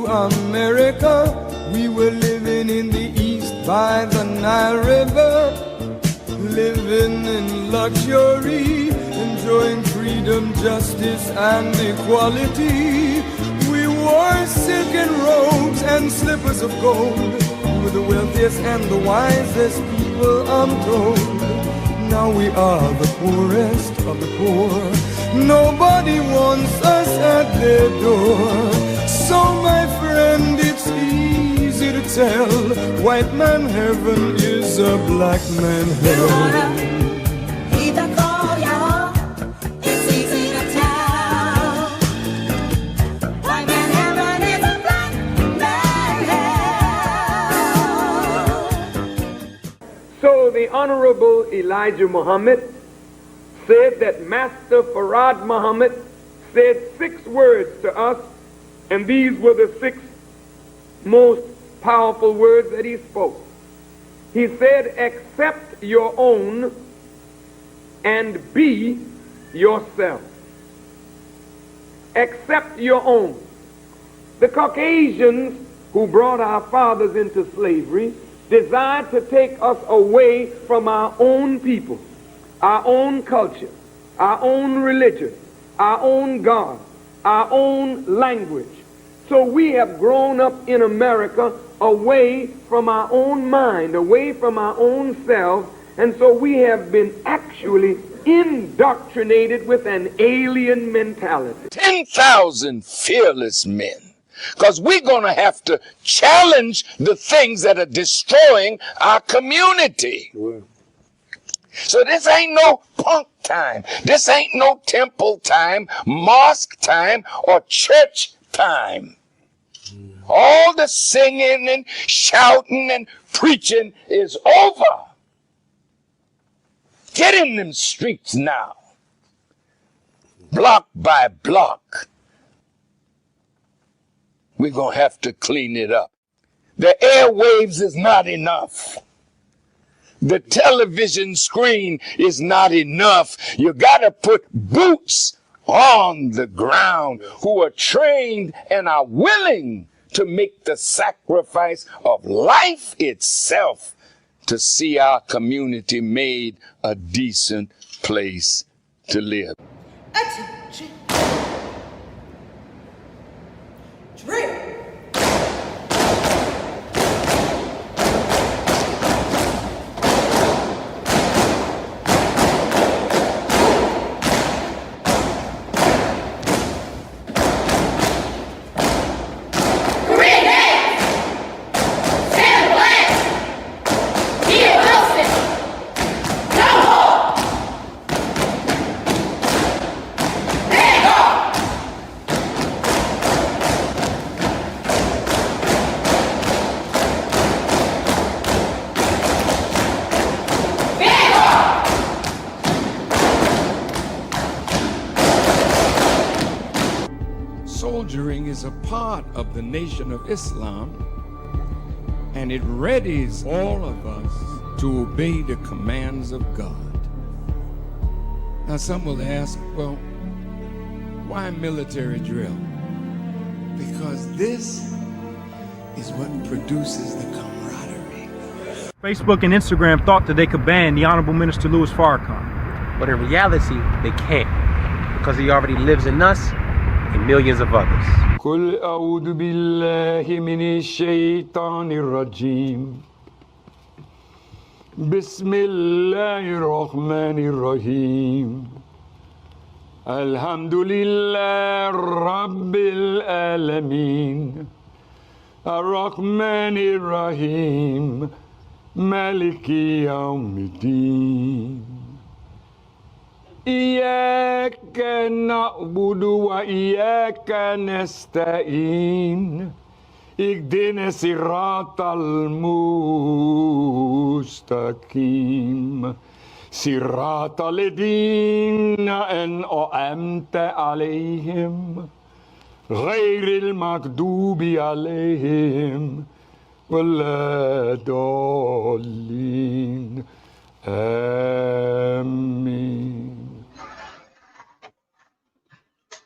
America. We were living in the east by the Nile River, living in luxury, enjoying freedom, justice, and equality. We wore silken robes and slippers of gold. We were the wealthiest and the wisest people, I'm told. Now we are the poorest of the poor. Nobody wants us at their door. So my friend, it's easy to tell, white man heaven is a black man hell. Keep the call, y'all. It's easy to tell. White man heaven is a black man hell. So the Honorable Elijah Muhammad said that Master Farad Muhammad said 6 words to us, and these were the 6 most powerful words that he spoke. He said, accept your own and be yourself. Accept your own. The Caucasians who brought our fathers into slavery desired to take us away from our own people, our own culture, our own religion, our own God, our own language. So we have grown up in America away from our own mind, away from our own selves, and so we have been actually indoctrinated with an alien mentality. 10,000 fearless men. Because we're going to have to challenge the things that are destroying our community. Sure. So this ain't no punk time. This ain't no temple time, mosque time, or church time. All the singing and shouting and preaching is over. Get in them streets now. Block by block. We're going to have to clean it up. The airwaves is not enough. The television screen is not enough. You got to put boots on the ground who are trained and are willing to make the sacrifice of life itself to see our community made a decent place to live. Attention. Drill. Soldiering is a part of the Nation of Islam, and it readies all of us to obey the commands of God. Now some will ask, well, why military drill? Because this is what produces the camaraderie. Facebook and Instagram thought that they could ban the Honorable Minister Louis Farrakhan. But in reality, they can't, because he already lives in us and millions of others. قل أعوذ بالله من الشيطان الرجيم بسم الله الرحمن الرحيم الحمد لله رب العالمين الرحمن الرحيم مالك يوم الدين إياك نعبد وإياك نستعين اهدنا الصراط المستقيم صراط الذين أنعمت عليهم غير المغضوب عليهم ولا الضالين آمين.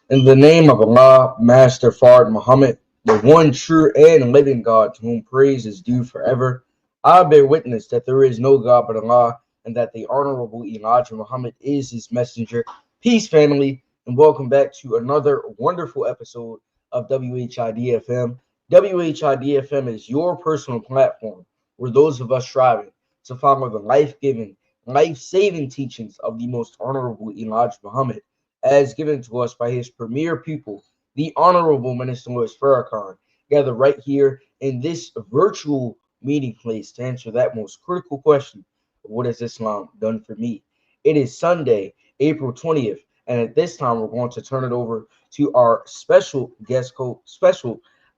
In the name of Allah, Master Farad Muhammad, the one true and living God, to whom praise is due forever. I bear witness that there is no God but Allah, and that the Honorable Elijah Muhammad is his messenger. Peace, family, and welcome back to another wonderful episode of WHID-FM. WHID-FM is your personal platform where those of us striving to follow the life-giving, life-saving teachings of the most Honorable Elijah Muhammad, as given to us by his premier pupil, the Honorable Minister Louis Farrakhan, gather right here in this virtual meeting place to answer that most critical question of what has Islam done for me. It is Sunday, April 20th, and at this time we're going to turn it over to our special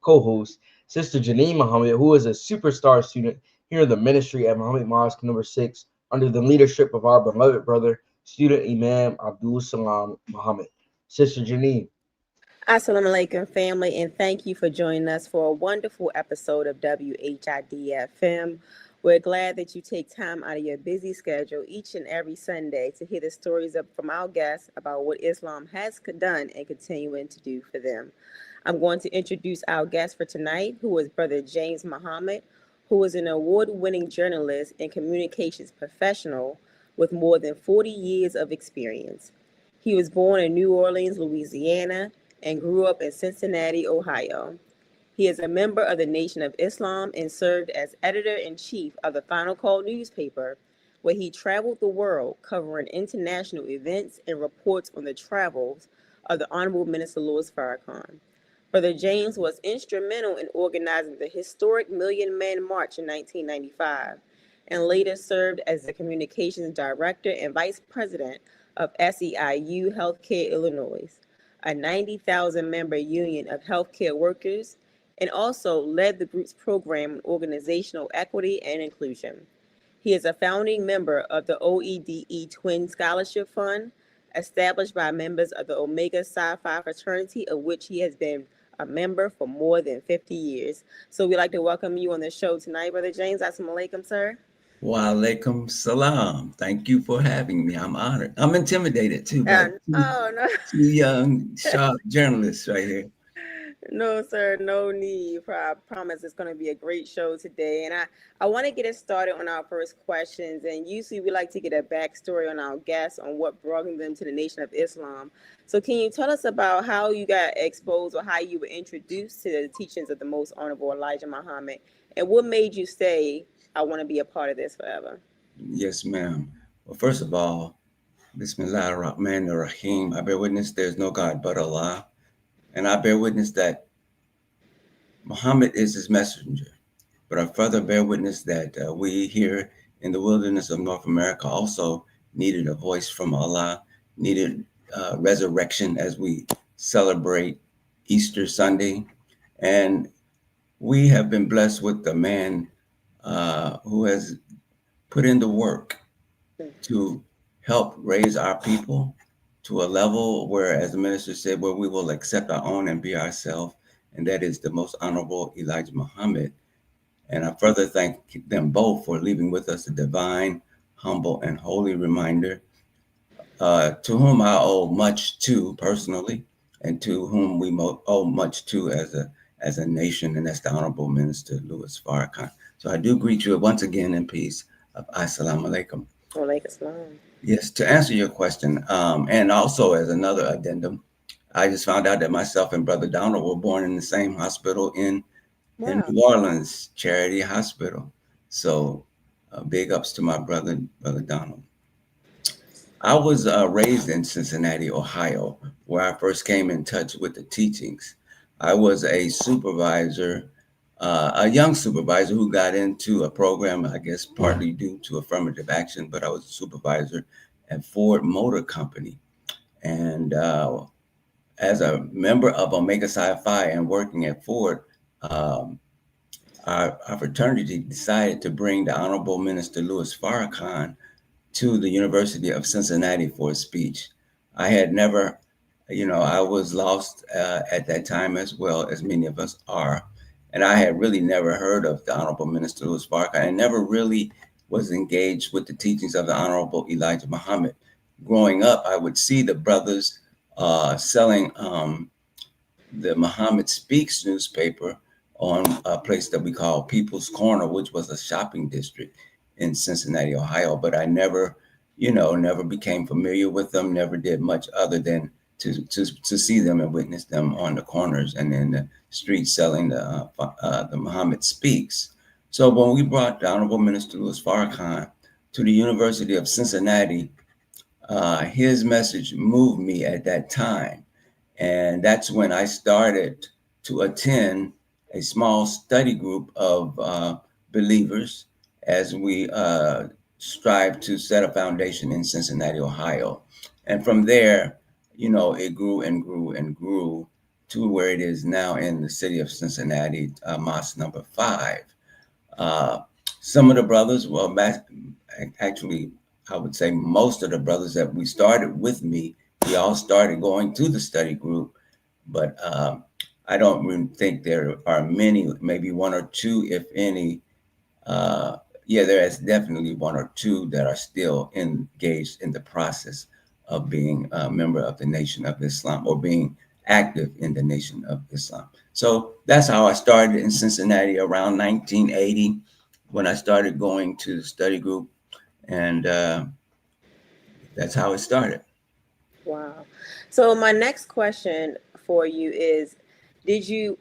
co-host, Sister Janine Muhammad, who is a superstar student here in the ministry at Muhammad Mosque number 6 under the leadership of our beloved brother, student Imam Abdul Salam Muhammad. Sister Janine. Assalamu alaikum, family, and thank you for joining us for a wonderful episode of WHID-FM. We're glad that you take time out of your busy schedule each and every Sunday to hear the stories from our guests about what Islam has done and continuing to do for them. I'm going to introduce our guest for tonight, who is Brother James Muhammad, who is an award-winning journalist and communications professional with more than 40 years of experience. He was born in New Orleans, Louisiana, and grew up in Cincinnati, Ohio. He is a member of the Nation of Islam and served as editor-in-chief of the Final Call newspaper, where he traveled the world covering international events and reports on the travels of the Honorable Minister Louis Farrakhan. Brother James was instrumental in organizing the historic Million Man March in 1995, and later served as the communications director and vice president of SEIU Healthcare Illinois, a 90,000-member union of healthcare workers, and also led the group's program on organizational equity and inclusion. He is a founding member of the OEDE Twin Scholarship Fund, established by members of the Omega Psi Phi fraternity, of which he has been a member for more than 50 years. So we'd like to welcome you on the show tonight, Brother James. Assalamu alaikum, sir. Wa alaikum salam. Thank you for having me. I'm honored. I'm intimidated too by two young, sharp journalists right here. No, sir, no need. I promise it's going to be a great show today. And I want to get us started on our first questions. And usually we like to get a backstory on our guests on what brought them to the Nation of Islam. So can you tell us about how you got exposed or how you were introduced to the teachings of the Most Honorable Elijah Muhammad? And what made you say, I want to be a part of this forever? Yes, ma'am. Well, first of all, Bismillah ar-Rahman ar-Rahim. I bear witness there's no God but Allah. And I bear witness that Muhammad is his messenger. But I further bear witness that we here in the wilderness of North America also needed a voice from Allah, needed resurrection as we celebrate Easter Sunday. And we have been blessed with a man who has put in the work to help raise our people to a level where, as the minister said, where we will accept our own and be ourselves, and that is the Most Honorable Elijah Muhammad. And I further thank them both for leaving with us a divine, humble, and holy reminder, to whom I owe much to personally, and to whom we owe much to as a nation, and that's the Honorable Minister Louis Farrakhan. So I do greet you once again in peace. Assalamu alaikum. Walaikum salam. Yes, to answer your question, and also as another addendum, I just found out that myself and Brother Donald were born in the same hospital in New Orleans, Charity Hospital. So big ups to my brother Donald. I was raised in Cincinnati, Ohio, where I first came in touch with the teachings. I was a supervisor, a young supervisor who got into a program, I guess partly due to affirmative action, but I was a supervisor at Ford Motor Company. And as a member of Omega Psi Phi and working at Ford, our fraternity decided to bring the Honorable Minister Louis Farrakhan to the University of Cincinnati for a speech. I had never, I was lost at that time as well, as many of us are. And I had really never heard of the Honorable Minister Louis Farrakhan and never really was engaged with the teachings of the Honorable Elijah Muhammad. Growing up, I would see the brothers selling the Muhammad Speaks newspaper on a place that we call People's Corner, which was a shopping district in Cincinnati, Ohio. But I never, never became familiar with them, never did much other than to see them and witness them on the corners and in the streets selling the Muhammad Speaks. So when we brought the Honorable Minister Louis Farrakhan to the University of Cincinnati, his message moved me at that time. And that's when I started to attend a small study group of believers as we strive to set a foundation in Cincinnati, Ohio. And from there, it grew and grew and grew to where it is now in the city of Cincinnati, Mosque number 5. Some of the brothers, well, actually, I would say most of the brothers that we started with me, we all started going to the study group, but I don't really think there are many, maybe one or two, if any. There is definitely one or two that are still engaged in the process of being a member of the Nation of Islam or being active in the Nation of Islam. So that's how I started in Cincinnati around 1980 when I started going to the study group. And that's how it started. Wow. So my next question for you is, did you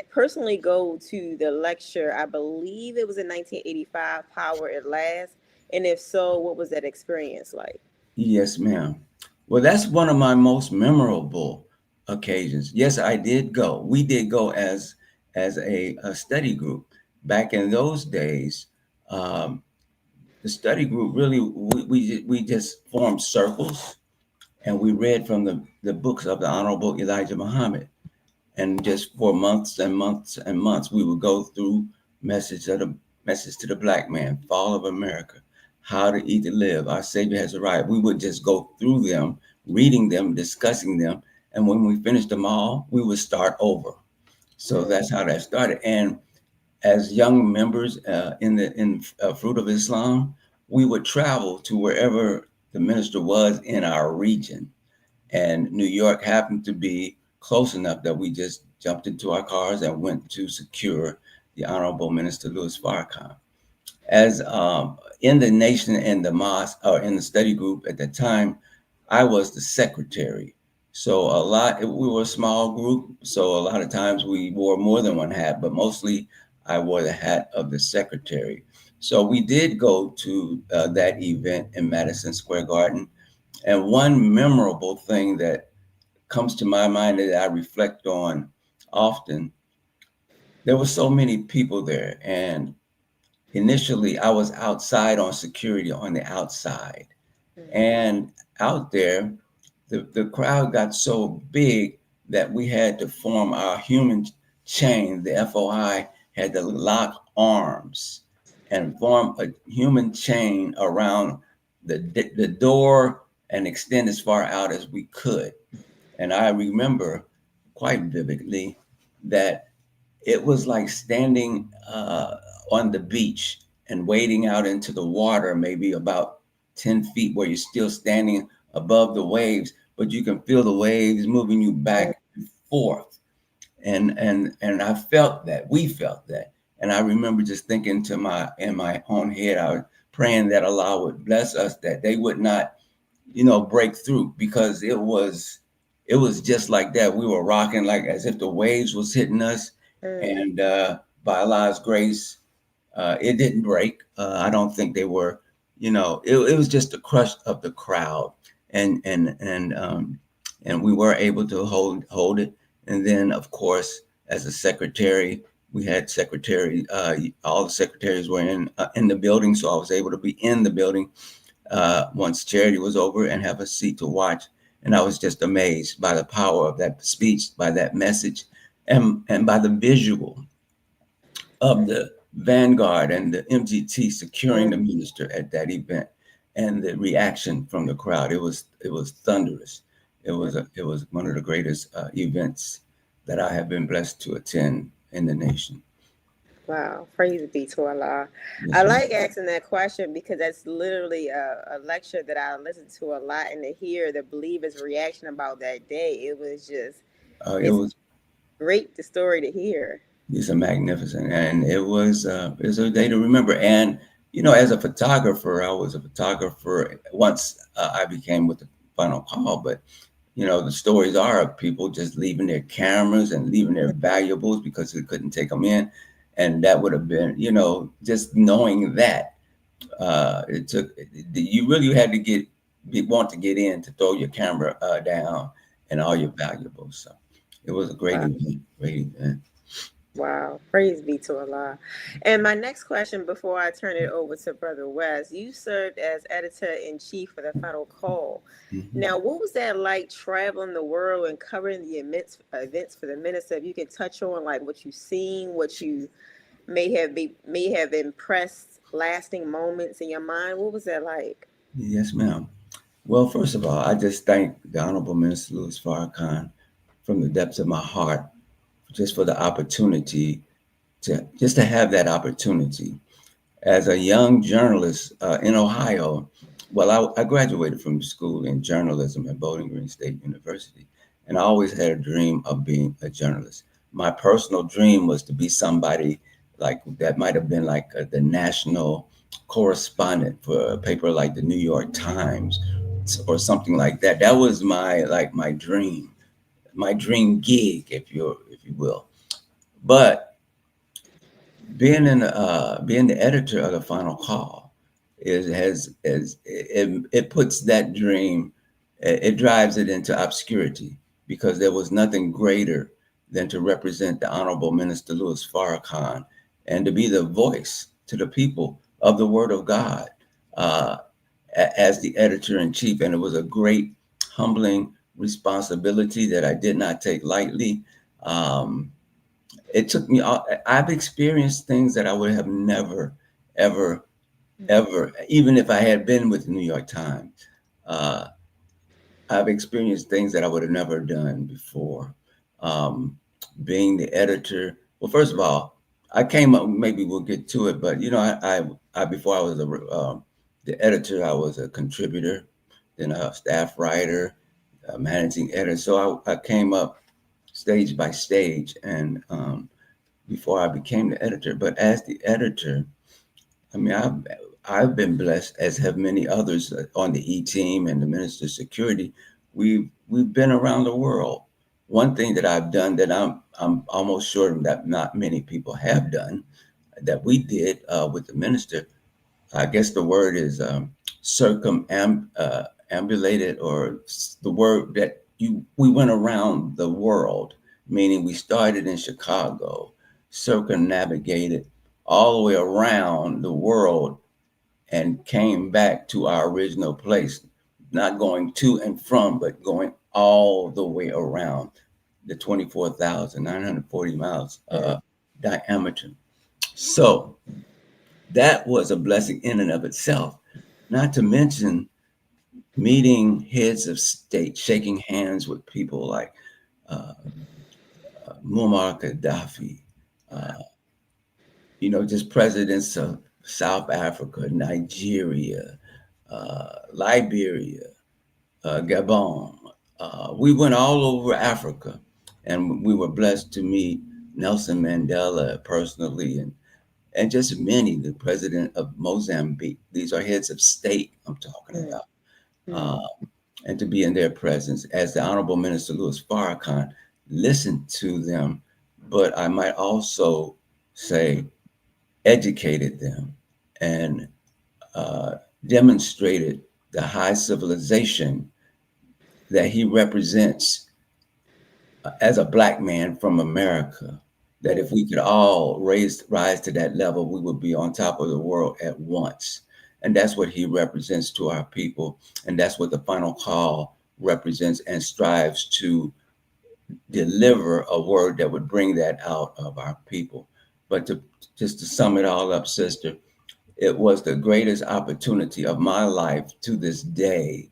personally go to the lecture? I believe it was in 1985, Power at Last. And if so, what was that experience like? Yes, ma'am. Well, that's one of my most memorable occasions. Yes, I did go. We did go as a study group. Back in those days, the study group really, we just formed circles and we read from the books of the Honorable Elijah Muhammad. And just for months and months and months, we would go through message to the black man, Fall of America, How to Eat to Live, Our Savior Has Arrived. We would just go through them, reading them, discussing them. And when we finished them all, we would start over. So that's how that started. And as young members in Fruit of Islam, we would travel to wherever the minister was in our region. And New York happened to be close enough that we just jumped into our cars and went to secure the Honorable Minister Louis Farrakhan. As in the nation and the mosque, or in the study group at the time, I was the secretary. So we were a small group. So a lot of times we wore more than one hat, but mostly I wore the hat of the secretary. So we did go to that event in Madison Square Garden. And one memorable thing that comes to my mind that I reflect on often, there were so many people there. And initially I was outside on security on the outside. And out there, the crowd got so big that we had to form our human chain. The FOI had to lock arms and form a human chain around the door and extend as far out as we could. And I remember quite vividly that it was like standing on the beach and wading out into the water, maybe about 10 feet, where you're still standing above the waves, but you can feel the waves moving you back and forth. And I felt that, we felt that. And I remember just thinking in my own head, I was praying that Allah would bless us, that they would not, break through, because it was just like that. We were rocking like as if the waves was hitting us. And by Allah's grace, it didn't break. I don't think they were, it was just a crush of the crowd. And we were able to hold it. And then, of course, as a secretary, we had secretary. All the secretaries were in the building, so I was able to be in the building once charity was over and have a seat to watch. And I was just amazed by the power of that speech, by that message, and by the visual of the Vanguard and the MGT securing the minister at that event, and the reaction from the crowd. It was thunderous. It was one of the greatest events that I have been blessed to attend in the nation. Wow, praise be to Allah. Yes, I ma'am. like asking that question because that's literally a lecture that I listen to a lot, and to hear the believers' reaction about that day, it was just, It was great the story to hear. These are magnificent, and it was a day to remember. And as a photographer, I was a photographer once I became with the Final Call. But the stories are of people just leaving their cameras and leaving their valuables because they couldn't take them in, and that would have been just knowing that it took you really had to want to get in to throw your camera down and all your valuables. So it was a great event. Great event. Wow, praise be to Allah. And my next question before I turn it over to Brother West, you served as editor-in-chief for the Final Call. Mm-hmm. Now, what was that like traveling the world and covering the events for the minister? If you can touch on like what you've seen, what you may have impressed lasting moments in your mind. What was that like? Yes, ma'am. Well, first of all, I just thank the Honorable Minister Louis Farrakhan from the depths of my heart just for the opportunity to have that opportunity. As a young journalist in Ohio, well, I graduated from school in journalism at Bowling Green State University, and I always had a dream of being a journalist. My personal dream was to be somebody like that might have been like the national correspondent for a paper like the New York Times or something like that. That was my dream, my dream gig, if you will. But being the editor of the Final Call it puts that dream, it drives it into obscurity, because there was nothing greater than to represent the Honorable Minister Louis Farrakhan and to be the voice to the people of the Word of God as the editor-in-chief. And it was a great, humbling responsibility that I did not take lightly. It took me, I've experienced things that I would have never, ever, even if I had been with the New York Times, I've experienced things that I would have never done before. Being the editor, well, first of all, I came up, maybe we'll get to it, but I before I was the editor, I was a contributor, then a staff writer, a managing editor. So I came up stage by stage, and before I became the editor. But as the editor, I mean, I've been blessed, as have many others on the E team and the Minister of Security. We've been around the world. One thing that I've done that I'm almost sure that not many people have done, that we did with the minister, I guess the word is circumambulated, or the word that we went around the world, meaning we started in Chicago, circumnavigated all the way around the world, and came back to our original place, not going to and from, but going all the way around the 24,940 miles diameter. So that was a blessing in and of itself, not to mention meeting heads of state, shaking hands with people like Muammar Gaddafi, just presidents of South Africa, Nigeria, Liberia, Gabon. We went all over Africa, and we were blessed to meet Nelson Mandela personally, and just many, the president of Mozambique. These are heads of state I'm talking about. And to be in their presence, as the Honorable Minister Louis Farrakhan listened to them, but I might also say educated them and demonstrated the high civilization that he represents as a Black man from America, that if we could all rise to that level, we would be on top of the world at once. And that's what he represents to our people. And that's what the Final Call represents and strives to deliver, a word that would bring that out of our people. But just to sum it all up, sister, it was the greatest opportunity of my life to this day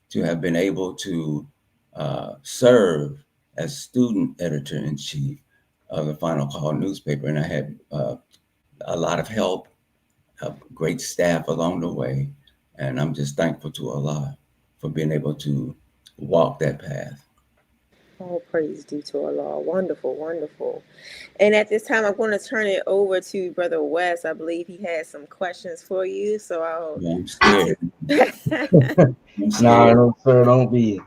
to have been able to serve as student editor-in-chief of the Final Call newspaper. And I had a lot of help, a great staff along the way. And I'm just thankful to Allah for being able to walk that path. All praise due to Allah. Wonderful, wonderful. And at this time, I'm going to turn it over to Brother West. I believe he has some questions for you. So I'll. Yeah, I'm scared. I'm Nah, scared. no, sir, don't be.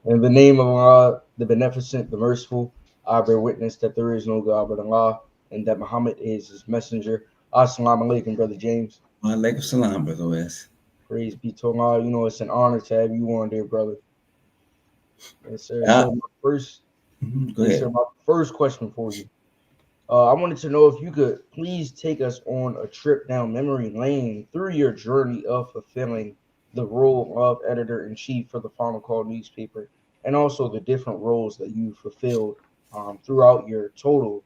In the name of Allah, the Beneficent, the Merciful, I bear witness that there is no God but Allah, and that Muhammad is his messenger. Assalamu alaikum, Brother James. Wa alaikum salam, Brother West. Praise be to Allah. You know, it's an honor to have you on there, brother. Yes, sir. Ah. So my first, Go yes, ahead. sir, my first question for you. I wanted to know if you could please take us on a trip down memory lane through your journey of fulfilling the role of editor-in-chief for the Final Call newspaper, and also the different roles that you fulfilled throughout your total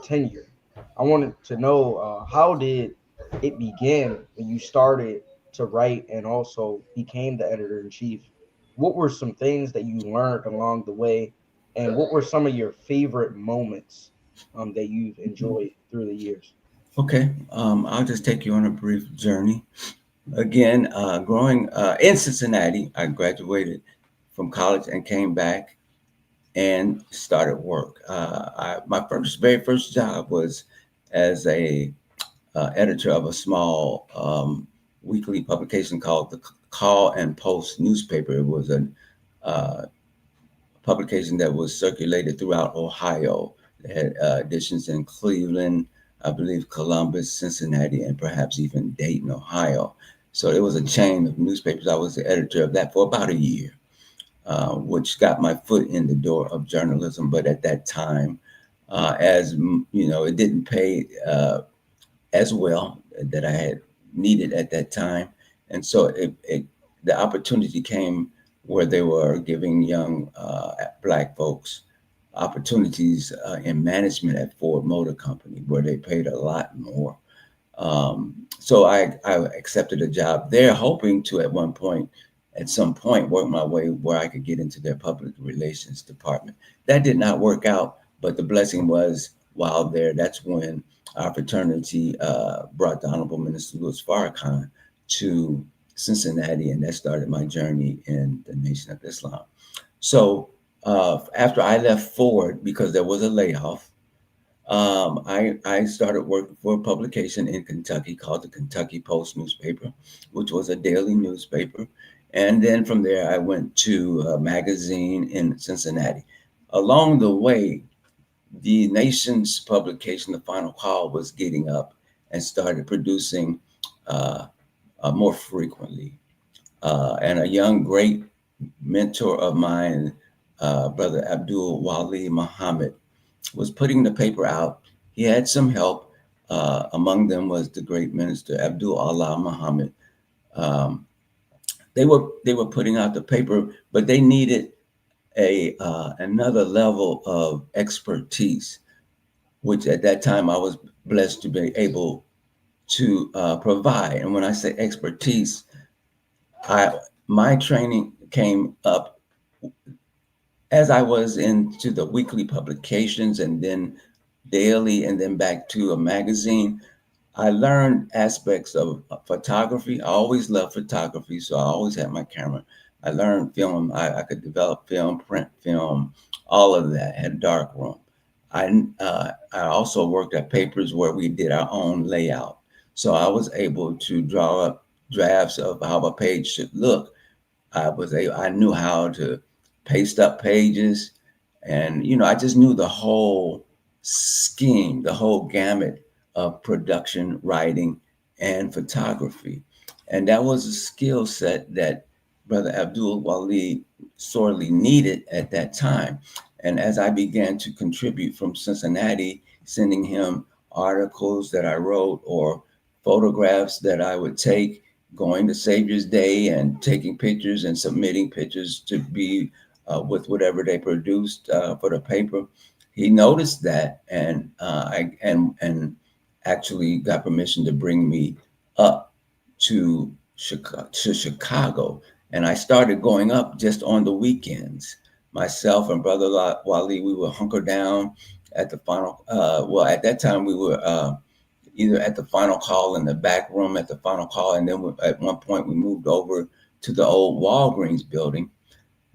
tenure. I wanted to know how did it begin when you started to write and also became the editor-in-chief? What were some things that you learned along the way, and what were some of your favorite moments that you've enjoyed through the years? Okay, I'll just take you on a brief journey. Again, growing in Cincinnati, I graduated from college and came back and started work. My very first job was as a editor of a small weekly publication called the Call and Post newspaper. It was a publication that was circulated throughout Ohio. They had editions in Cleveland, I believe Columbus, Cincinnati, and perhaps even Dayton, Ohio. So it was a chain of newspapers. I was the editor of that for about a year, which got my foot in the door of journalism. But at that time, as you know, it didn't pay as well that I had needed at that time. And so the opportunity came where they were giving young Black folks opportunities in management at Ford Motor Company, where they paid a lot more. So I accepted a job there, hoping to at some point, work my way where I could get into their public relations department. That did not work out, but the blessing was while there, that's when our fraternity brought the Honorable Minister Louis Farrakhan to Cincinnati, and that started my journey in the Nation of Islam. So after I left Ford, because there was a layoff, I started working for a publication in Kentucky called the Kentucky Post newspaper, which was a daily newspaper. And then from there, I went to a magazine in Cincinnati. Along the way, the nation's publication, The Final Call, was getting up and started producing more frequently. And a young, great mentor of mine, Brother Abdul Wali Muhammad, was putting the paper out. He had some help. Among them was the great minister Abdul Allah Muhammad. They were putting out the paper, but they needed another level of expertise, which at that time I was blessed to be able to provide. And when I say expertise, my training came up as I was into the weekly publications and then daily and then back to a magazine. I learned aspects of photography. I always loved photography, so I always had my camera. I learned film. I could develop film, print film, all of that. I had a dark room. I also worked at papers where we did our own layout. So I was able to draw up drafts of how a page should look. I knew how to paste up pages, and I just knew the whole scheme, the whole gamut of production, writing, and photography. And that was a skill set that Brother Abdul Wali sorely needed at that time. And as I began to contribute from Cincinnati, sending him articles that I wrote or photographs that I would take, going to Savior's Day and taking pictures and submitting pictures to be with whatever they produced for the paper, he noticed that, and actually got permission to bring me up to Chicago. And I started going up just on the weekends. Myself and Brother Wali, we would hunker down at the final, at that time we were either at the Final Call in the back room at the Final Call, and then at one point we moved over to the old Walgreens building.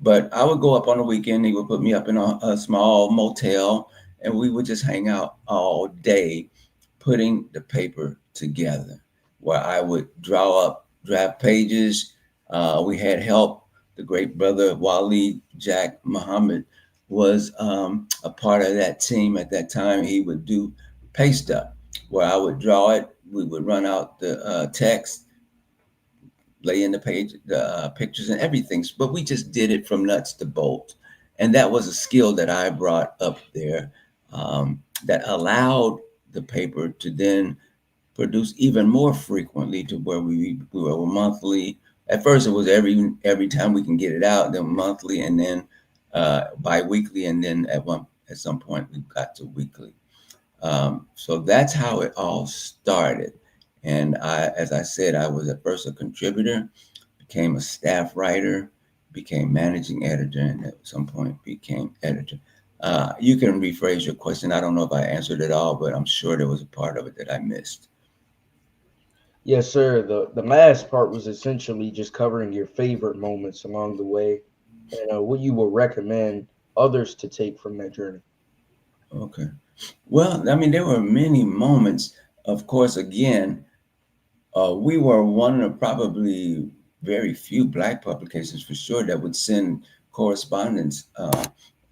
But I would go up on the weekend. He would put me up in a small motel, and we would just hang out all day, putting the paper together. Where I would draw up draft pages. We had help. The great brother Waleed Jack Muhammad was a part of that team at that time. He would do paste up, where I would draw it. We would run out the text, lay in the page, the pictures and everything. But we just did it from nuts to bolts. And that was a skill that I brought up there, that allowed the paper to then produce even more frequently, to where we were monthly. At first, it was every time we can get it out, then monthly, and then bi-weekly, and then at some point we got to weekly. So that's how it all started. And as I said, I was at first a contributor, became a staff writer, became managing editor, and at some point became editor. You can rephrase your question. I don't know if I answered it all, but I'm sure there was a part of it that I missed. Yes, sir. The last part was essentially just covering your favorite moments along the way, and what you would recommend others to take from that journey. Okay. Well, I mean, there were many moments. Of course, again, we were one of probably very few Black publications, for sure, that would send correspondents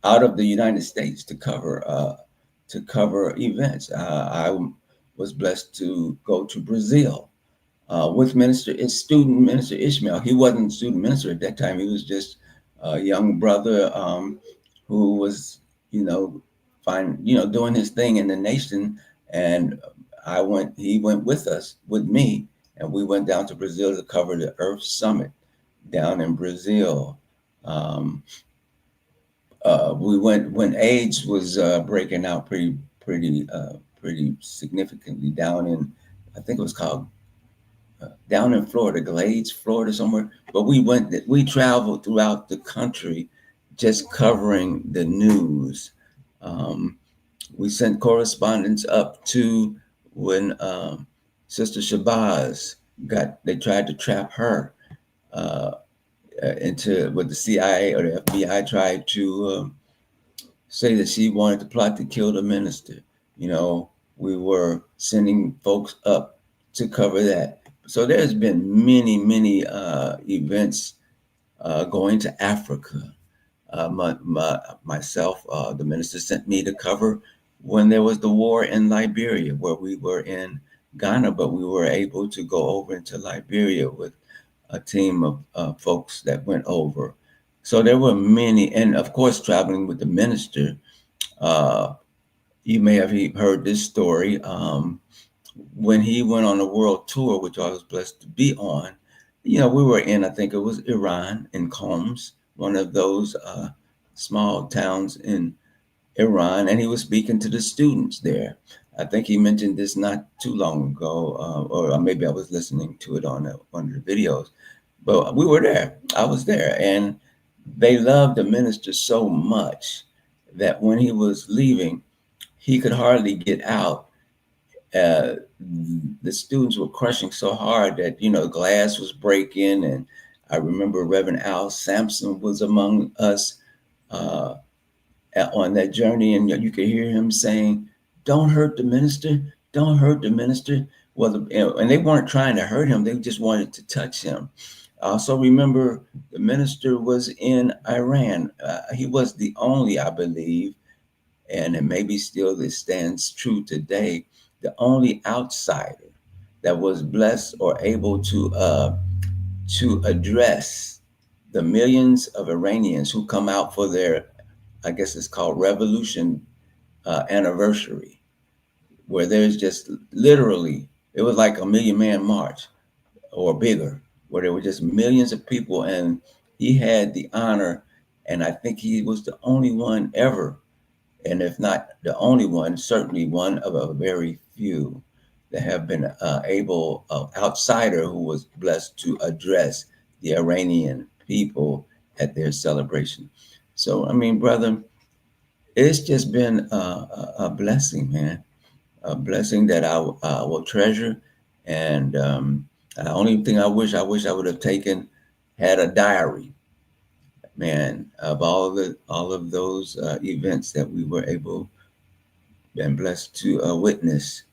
out of the United States to cover events. I was blessed to go to Brazil with student minister Ishmael. He wasn't student minister at that time. He was just a young brother who was, doing his thing in the nation. And he went with me, and we went down to Brazil to cover the Earth Summit down in Brazil. We went when AIDS was breaking out pretty significantly down in, I think it was called down in Florida, Glades, Florida, somewhere. But we traveled throughout the country just covering the news. We sent correspondents up to when Sister Shabazz they tried to trap her with the CIA, or the FBI tried to say that she wanted to plot to kill the minister. We were sending folks up to cover that. So there's been many events going to Africa. Myself, the minister sent me to cover when there was the war in Liberia, where we were in Ghana, but we were able to go over into Liberia with a team of folks that went over. So there were many, and of course, traveling with the minister. You may have heard this story. When he went on a world tour, which I was blessed to be on, we were in, I think it was Iran, in Combs, one of those small towns in Iran, and he was speaking to the students there. I think he mentioned this not too long ago, or maybe I was listening to it on one of the videos. But we were there. I was there, and they loved the minister so much that when he was leaving, he could hardly get out. The students were crushing so hard that glass was breaking, and I remember Reverend Al Sampson was among us on that journey, and you could hear him saying, "Don't hurt the minister, don't hurt the minister." Well, and they weren't trying to hurt him; they just wanted to touch him. I also remember the minister was in Iran. He was the only, I believe, and it maybe still this stands true today, the only outsider that was blessed or able to address the millions of Iranians who come out for their, I guess it's called revolution anniversary, where there's just literally, it was like a 1,000,000-man march or bigger, where there were just millions of people, and he had the honor, and I think he was the only one ever, and if not the only one, certainly one of a very few that have been outsider who was blessed to address the Iranian people at their celebration. So, I mean, brother, it's just been a blessing, man, a blessing that I will treasure. And the only thing I wish I would have had a diary, man, of all of those events that we were able and blessed to witness,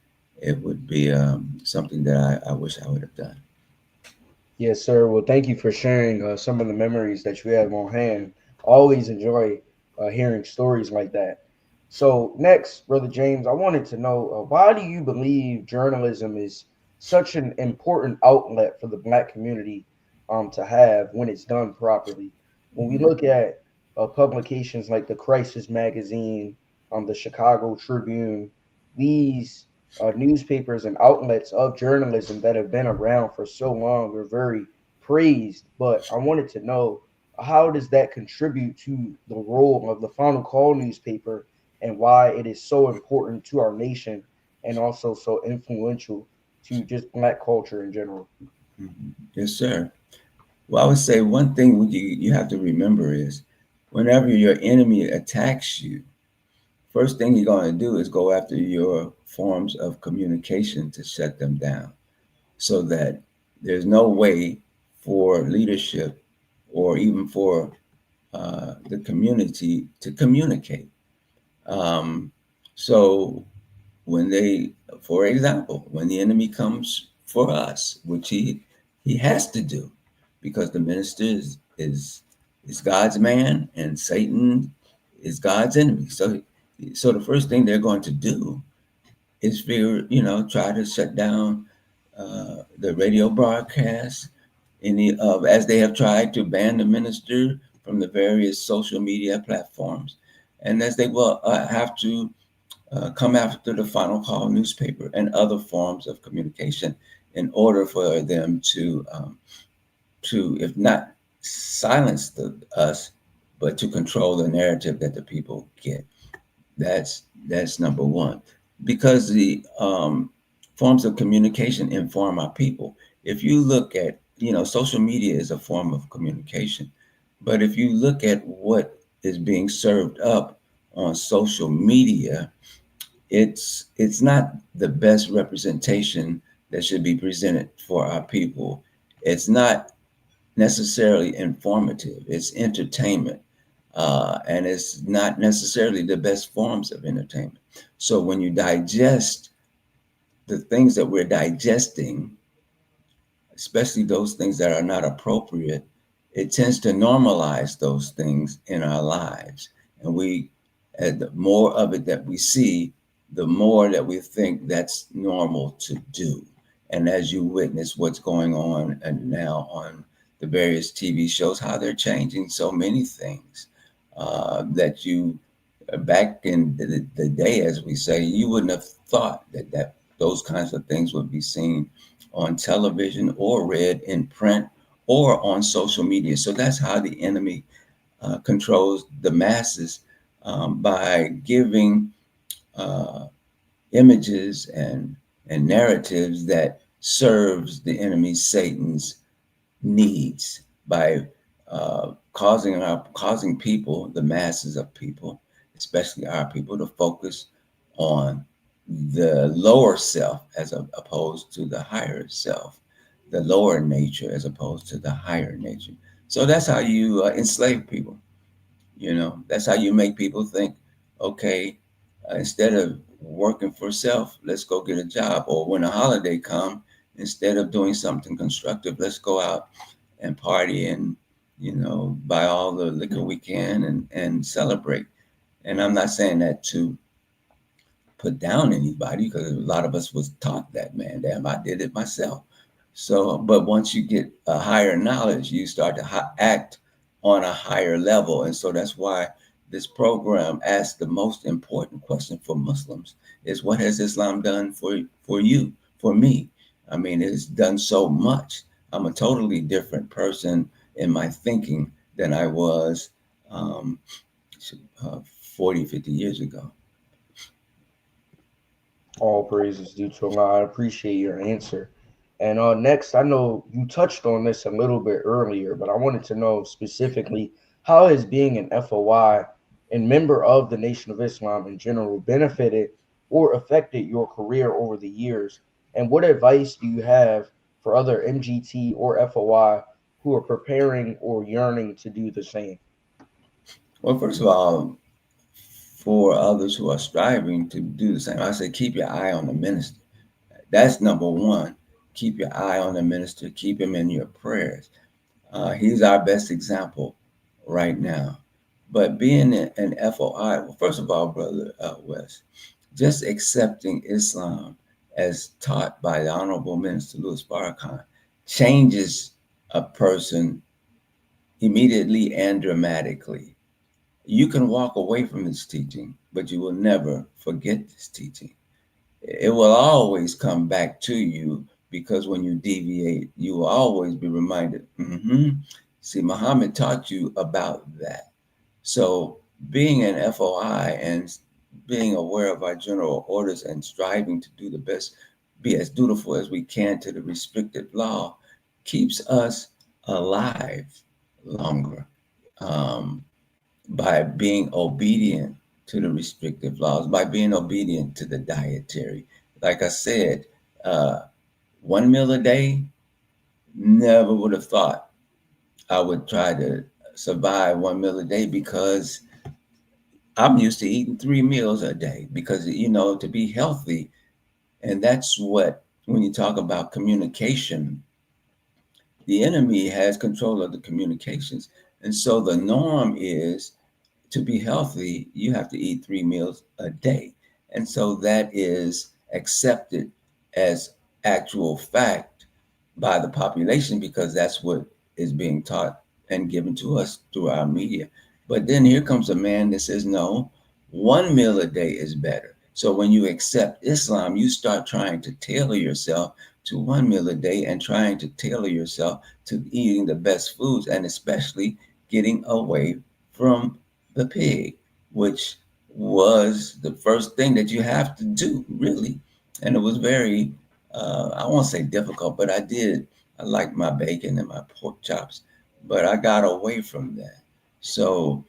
it would be something that I wish I would have done. Yes, sir. Well, thank you for sharing some of the memories that you have on hand. Always enjoy hearing stories like that. So, next, Brother James, I wanted to know why do you believe journalism is such an important outlet for the Black community to have when it's done properly? When we look at publications like the Crisis Magazine, the Chicago Tribune, these newspapers and outlets of journalism that have been around for so long are very praised. But I wanted to know, how does that contribute to the role of the Final Call newspaper and why it is so important to our nation and also so influential to just Black culture in general? Yes, sir. Well, I would say one thing you have to remember is whenever your enemy attacks you, first thing you're going to do is go after your forms of communication to shut them down so that there's no way for leadership or even for the community to communicate. Um, so when they, for example, when the enemy comes for us, which he has to do, because the minister is God's man and Satan is God's enemy. So the first thing they're going to do is try to shut down the radio broadcast. As they have tried to ban the minister from the various social media platforms, and as they will have to come after the Final Call newspaper and other forms of communication in order for them to if not silence us, but to control the narrative that the people get. That's number one, because the forms of communication inform our people. If you look at, social media is a form of communication, but if you look at what is being served up on social media, it's not the best representation that should be presented for our people. It's not necessarily informative. It's entertainment, and it's not necessarily the best forms of entertainment. So when you digest the things that we're digesting, especially those things that are not appropriate, it tends to normalize those things in our lives. And the more of it that we see, the more that we think that's normal to do. And as you witness what's going on and now on the various TV shows, how they're changing so many things that you, back in the day, as we say, you wouldn't have thought that those kinds of things would be seen on television or read in print or on social media. So that's how the enemy controls the masses, by giving images and narratives that serves the enemy Satan's needs by causing people, the masses of people, especially our people, to focus on the lower self as opposed to the higher self, the lower nature as opposed to the higher nature. So that's how you enslave people. That's how you make people think, okay, instead of working for self, let's go get a job. Or when a holiday comes, instead of doing something constructive, let's go out and party and, buy all the liquor we can and celebrate. And I'm not saying that to put down anybody, because a lot of us was taught that, man, damn, I did it myself. So, but once you get a higher knowledge, you start to act on a higher level. And so that's why this program asks the most important question for Muslims is, what has Islam done for you, for me? I mean, it's done so much. I'm a totally different person in my thinking than I was 40, 50 years ago. All praises due to Allah. I appreciate your answer. And next, I know you touched on this a little bit earlier, but I wanted to know specifically, how has being an FOI and member of the Nation of Islam in general benefited or affected your career over the years? And what advice do you have for other MGT or FOI who are preparing or yearning to do the same? Well, first of all, for others who are striving to do the same, I say keep your eye on the minister. That's number one. Keep your eye on the minister. Keep him in your prayers. He's our best example right now. But being an FOI, well, first of all, Brother West, just accepting Islam as taught by the Honorable Minister Louis Farrakhan changes a person immediately and dramatically. You can walk away from this teaching, but you will never forget this teaching. It will always come back to you because when you deviate, you will always be reminded, see, Muhammad taught you about that. So being an FOI and being aware of our general orders and striving to do the best, be as dutiful as we can to the restricted law, keeps us alive longer. By being obedient to the restrictive laws, by being obedient to the dietary. Like I said, 1 meal a day, never would have thought I would try to survive 1 meal a day because I'm used to eating 3 meals a day because, to be healthy. And that's what, when you talk about communication, the enemy has control of the communications. And so the norm is to be healthy, you have to eat 3 meals a day. And so that is accepted as actual fact by the population because that's what is being taught and given to us through our media. But then here comes a man that says, no, 1 meal a day is better. So when you accept Islam, you start trying to tailor yourself to 1 meal a day and trying to tailor yourself to eating the best foods and especially getting away from the pig, which was the first thing that you have to do, really. And it was very, I won't say difficult, but I like my bacon and my pork chops, but I got away from that. So,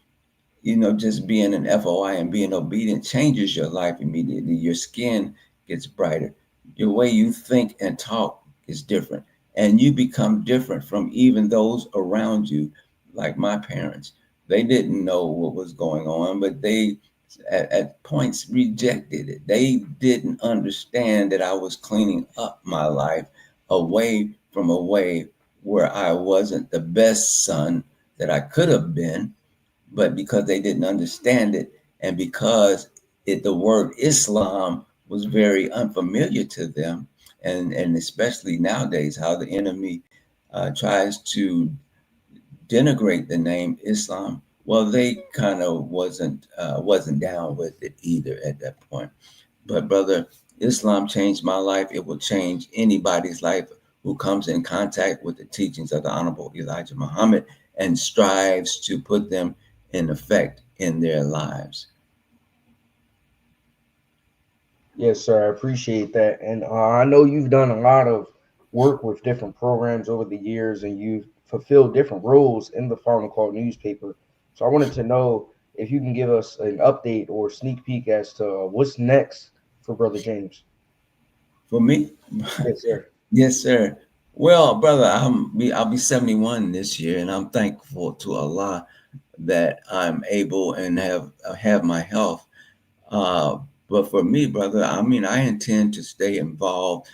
just being an FOI and being obedient changes your life immediately. Your skin gets brighter. Your way you think and talk is different. And you become different from even those around you, like my parents. They didn't know what was going on, but they at points rejected it. They didn't understand that I was cleaning up my life away from a way where I wasn't the best son that I could have been, but because they didn't understand it and because the word Islam was very unfamiliar to them, and especially nowadays how the enemy tries to denigrate the name Islam. Well, they kind of wasn't down with it either at that point. But brother, Islam changed my life. It will change anybody's life who comes in contact with the teachings of the Honorable Elijah Muhammad and strives to put them in effect in their lives. Yes, sir. I appreciate that. And I know you've done a lot of work with different programs over the years and you've fulfilled different roles in the Final Call newspaper. So I wanted to know if you can give us an update or sneak peek as to what's next for Brother James. For me? Yes, sir. Yes, sir. Well, brother, I'll be 71 this year, and I'm thankful to Allah that I'm able and have my health. But for me, brother, I intend to stay involved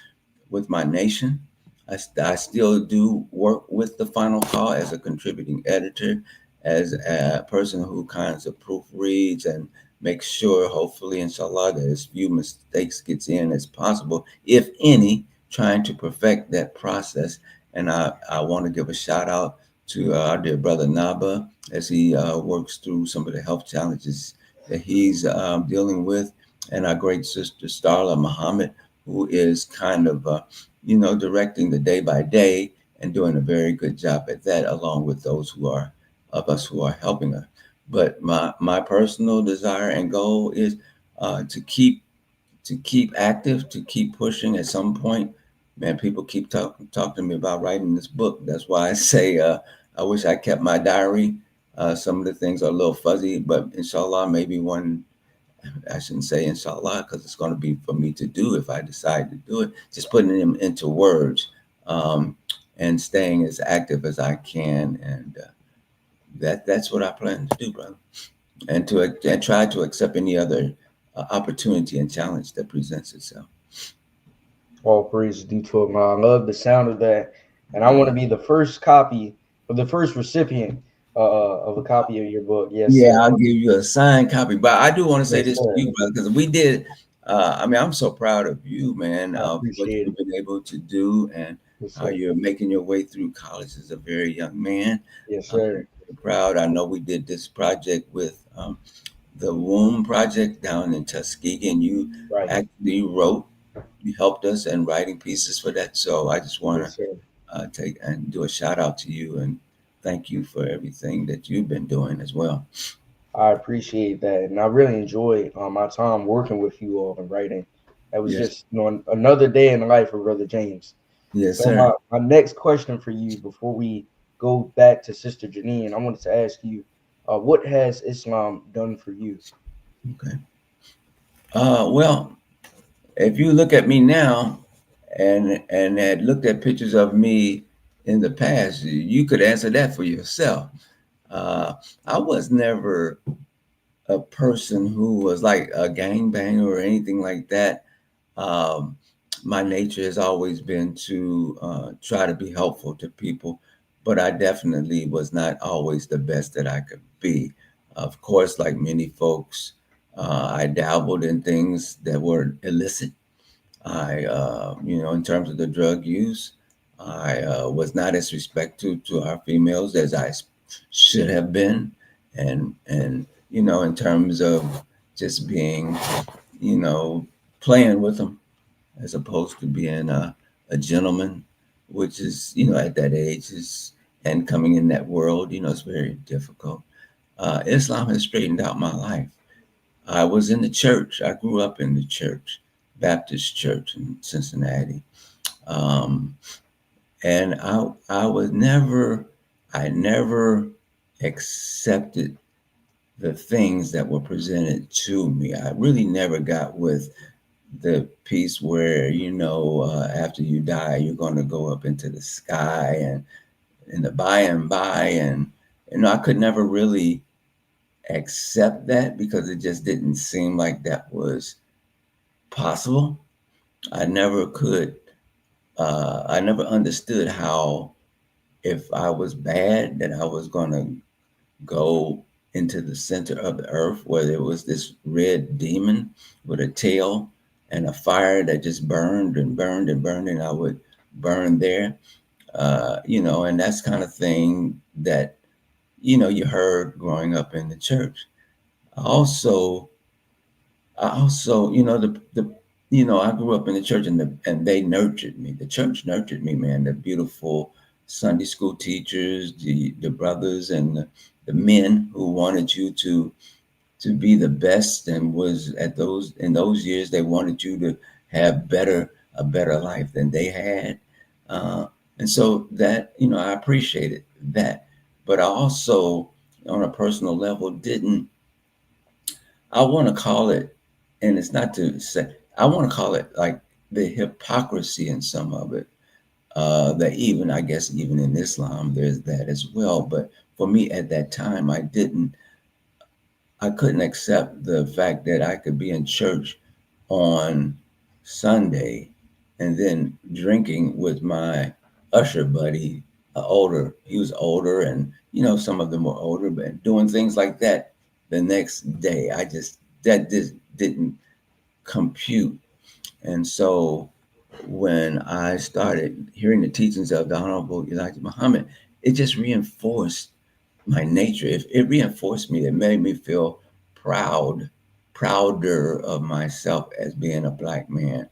with my nation. I still do work with the Final Call as a contributing editor, as a person who kinds of proofreads and makes sure, hopefully, inshallah, that as few mistakes gets in as possible, if any, trying to perfect that process. And I want to give a shout out to our dear brother Naba as he works through some of the health challenges that he's dealing with, and our great sister Starla Muhammad, who is kind of directing the day by day and doing a very good job at that, along with those who are helping her. But my personal desire and goal is to keep active, to keep pushing. At some point, man, people keep talking to me about writing this book. That's why I say I wish I kept my diary. Some of the things are a little fuzzy, but inshallah, maybe one. I shouldn't say inshallah because it's going to be for me to do if I decide to do it. Just putting them into words and staying as active as I can and that's what I plan to do, brother, and try to accept any other opportunity and challenge that presents itself. All praise is due to him. I love the sound of that, and I want to be the first copy or the first recipient of a copy of your book. Yes, Yeah, sir. I'll give you a signed copy. But I do want to say Yes, this to sir. you, brother, because we did. I mean, I'm so proud of you, man, I of what appreciate you've it. been able to do and Yes, how sir. you're making your way through college as a very young man. Yes, I'm sir. proud. I know we did this project with the Womb Project down in Tuskegee, and you Right. actually you helped us in writing pieces for that. So I just want Yes, to sir. take and do a shout out to you and thank you for everything that you've been doing as well. I appreciate that, and I really enjoy my time working with you all and writing. That was Yes, just another day in the life of Brother James. yes, So sir. my next question for you before we go back to Sister Janine, I wanted to ask you, what has Islam done for you? Okay. Well, if you look at me now and had looked at pictures of me in the past, you could answer that for yourself. Uh, I was never a person who was like a gangbanger or anything like that. Um, my nature has always been to try to be helpful to people, but I definitely was not always the best that I could be. Of course, like many folks, I dabbled in things that were illicit. In terms of the drug use, I was not as respectful to our females as I should have been, and in terms of just being, you know, playing with them as opposed to being a gentleman, which is, at that age is and coming in that world, it's very difficult. Islam has straightened out my life. I was in the church. I grew up in the church, Baptist church in Cincinnati. Um, and I never accepted the things that were presented to me. I really never got with the piece where, after you die, you're going to go up into the sky and in the by and by. And, I could never really accept that because it just didn't seem like that was possible. I never could, I never understood how if I was bad, that I was going to go into the center of the earth where there was this red demon with a tail and a fire that just burned and burned and burned, and I would burn there. And that's kind of thing that, you heard growing up in the church. Also, I grew up in the church and they nurtured me. The church nurtured me, man. The beautiful Sunday school teachers, the brothers and the men who wanted you to be the best and was in those years they wanted you to have a better life than they had. Uh, and so that, I appreciated that. But I also, on a personal level, didn't I want to call it, and it's not to say, I want to call it like the hypocrisy in some of it. That even, I guess, even in Islam, there's that as well. But for me at that time, I couldn't accept the fact that I could be in church on Sunday and then drinking with my usher buddy, he was older, and some of them were older, but doing things like that the next day. That just didn't compute. And so when I started hearing the teachings of the Honorable Elijah Muhammad, it just reinforced my nature. It reinforced me. It made me feel prouder of myself as being a black man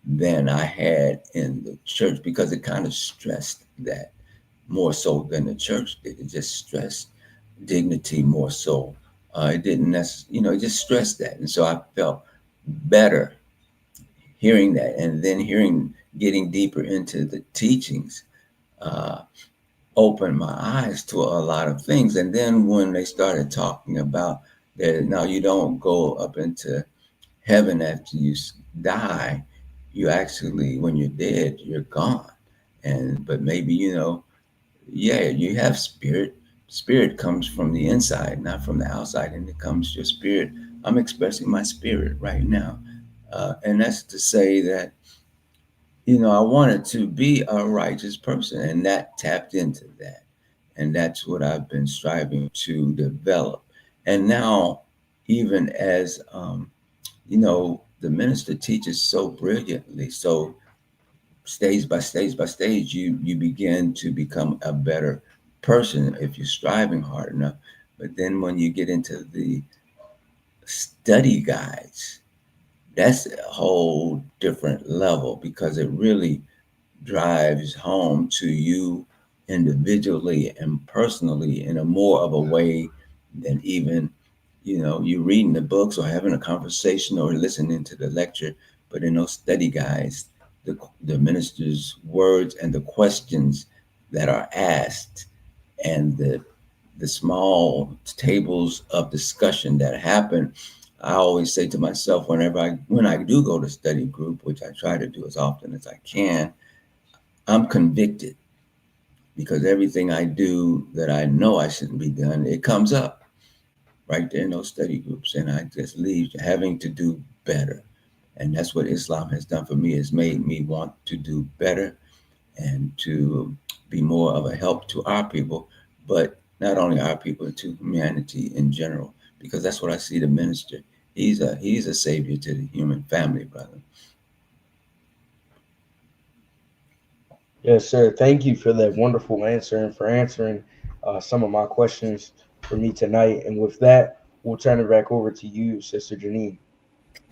than I had in the church, because it kind of stressed that more so than the church did. It just stressed dignity more so. It didn't necessarily, it just stressed that. And so I felt better hearing that, and then getting deeper into the teachings, uh, opened my eyes to a lot of things. And then when they started talking about that, now you don't go up into heaven after you die, you actually, when you're dead, you're gone. But maybe, yeah, you have spirit, spirit comes from the inside, not from the outside, and it comes your spirit. I'm expressing my spirit right now. And that's to say that, I wanted to be a righteous person, and that tapped into that. And that's what I've been striving to develop. And now, even as, the minister teaches so brilliantly, so stage by stage by stage, you begin to become a better person if you're striving hard enough. But then when you get into the study guides, that's a whole different level, because it really drives home to you individually and personally in a more of a way than even, you reading the books or having a conversation or listening to the lecture. But in those study guides, the minister's words and the questions that are asked, and the small tables of discussion that happen, I always say to myself, when I do go to study group, which I try to do as often as I can, I'm convicted, because everything I do that I know I shouldn't be done, it comes up right there in those study groups, and I just leave having to do better. And that's what Islam has done for me, has made me want to do better and to be more of a help to our people, but not only our people, to humanity in general, because that's what I see the minister. He's a savior to the human family, brother. Yes, sir. Thank you for that wonderful answer and for answering some of my questions for me tonight. And with that, we'll turn it back over to you, Sister Janine.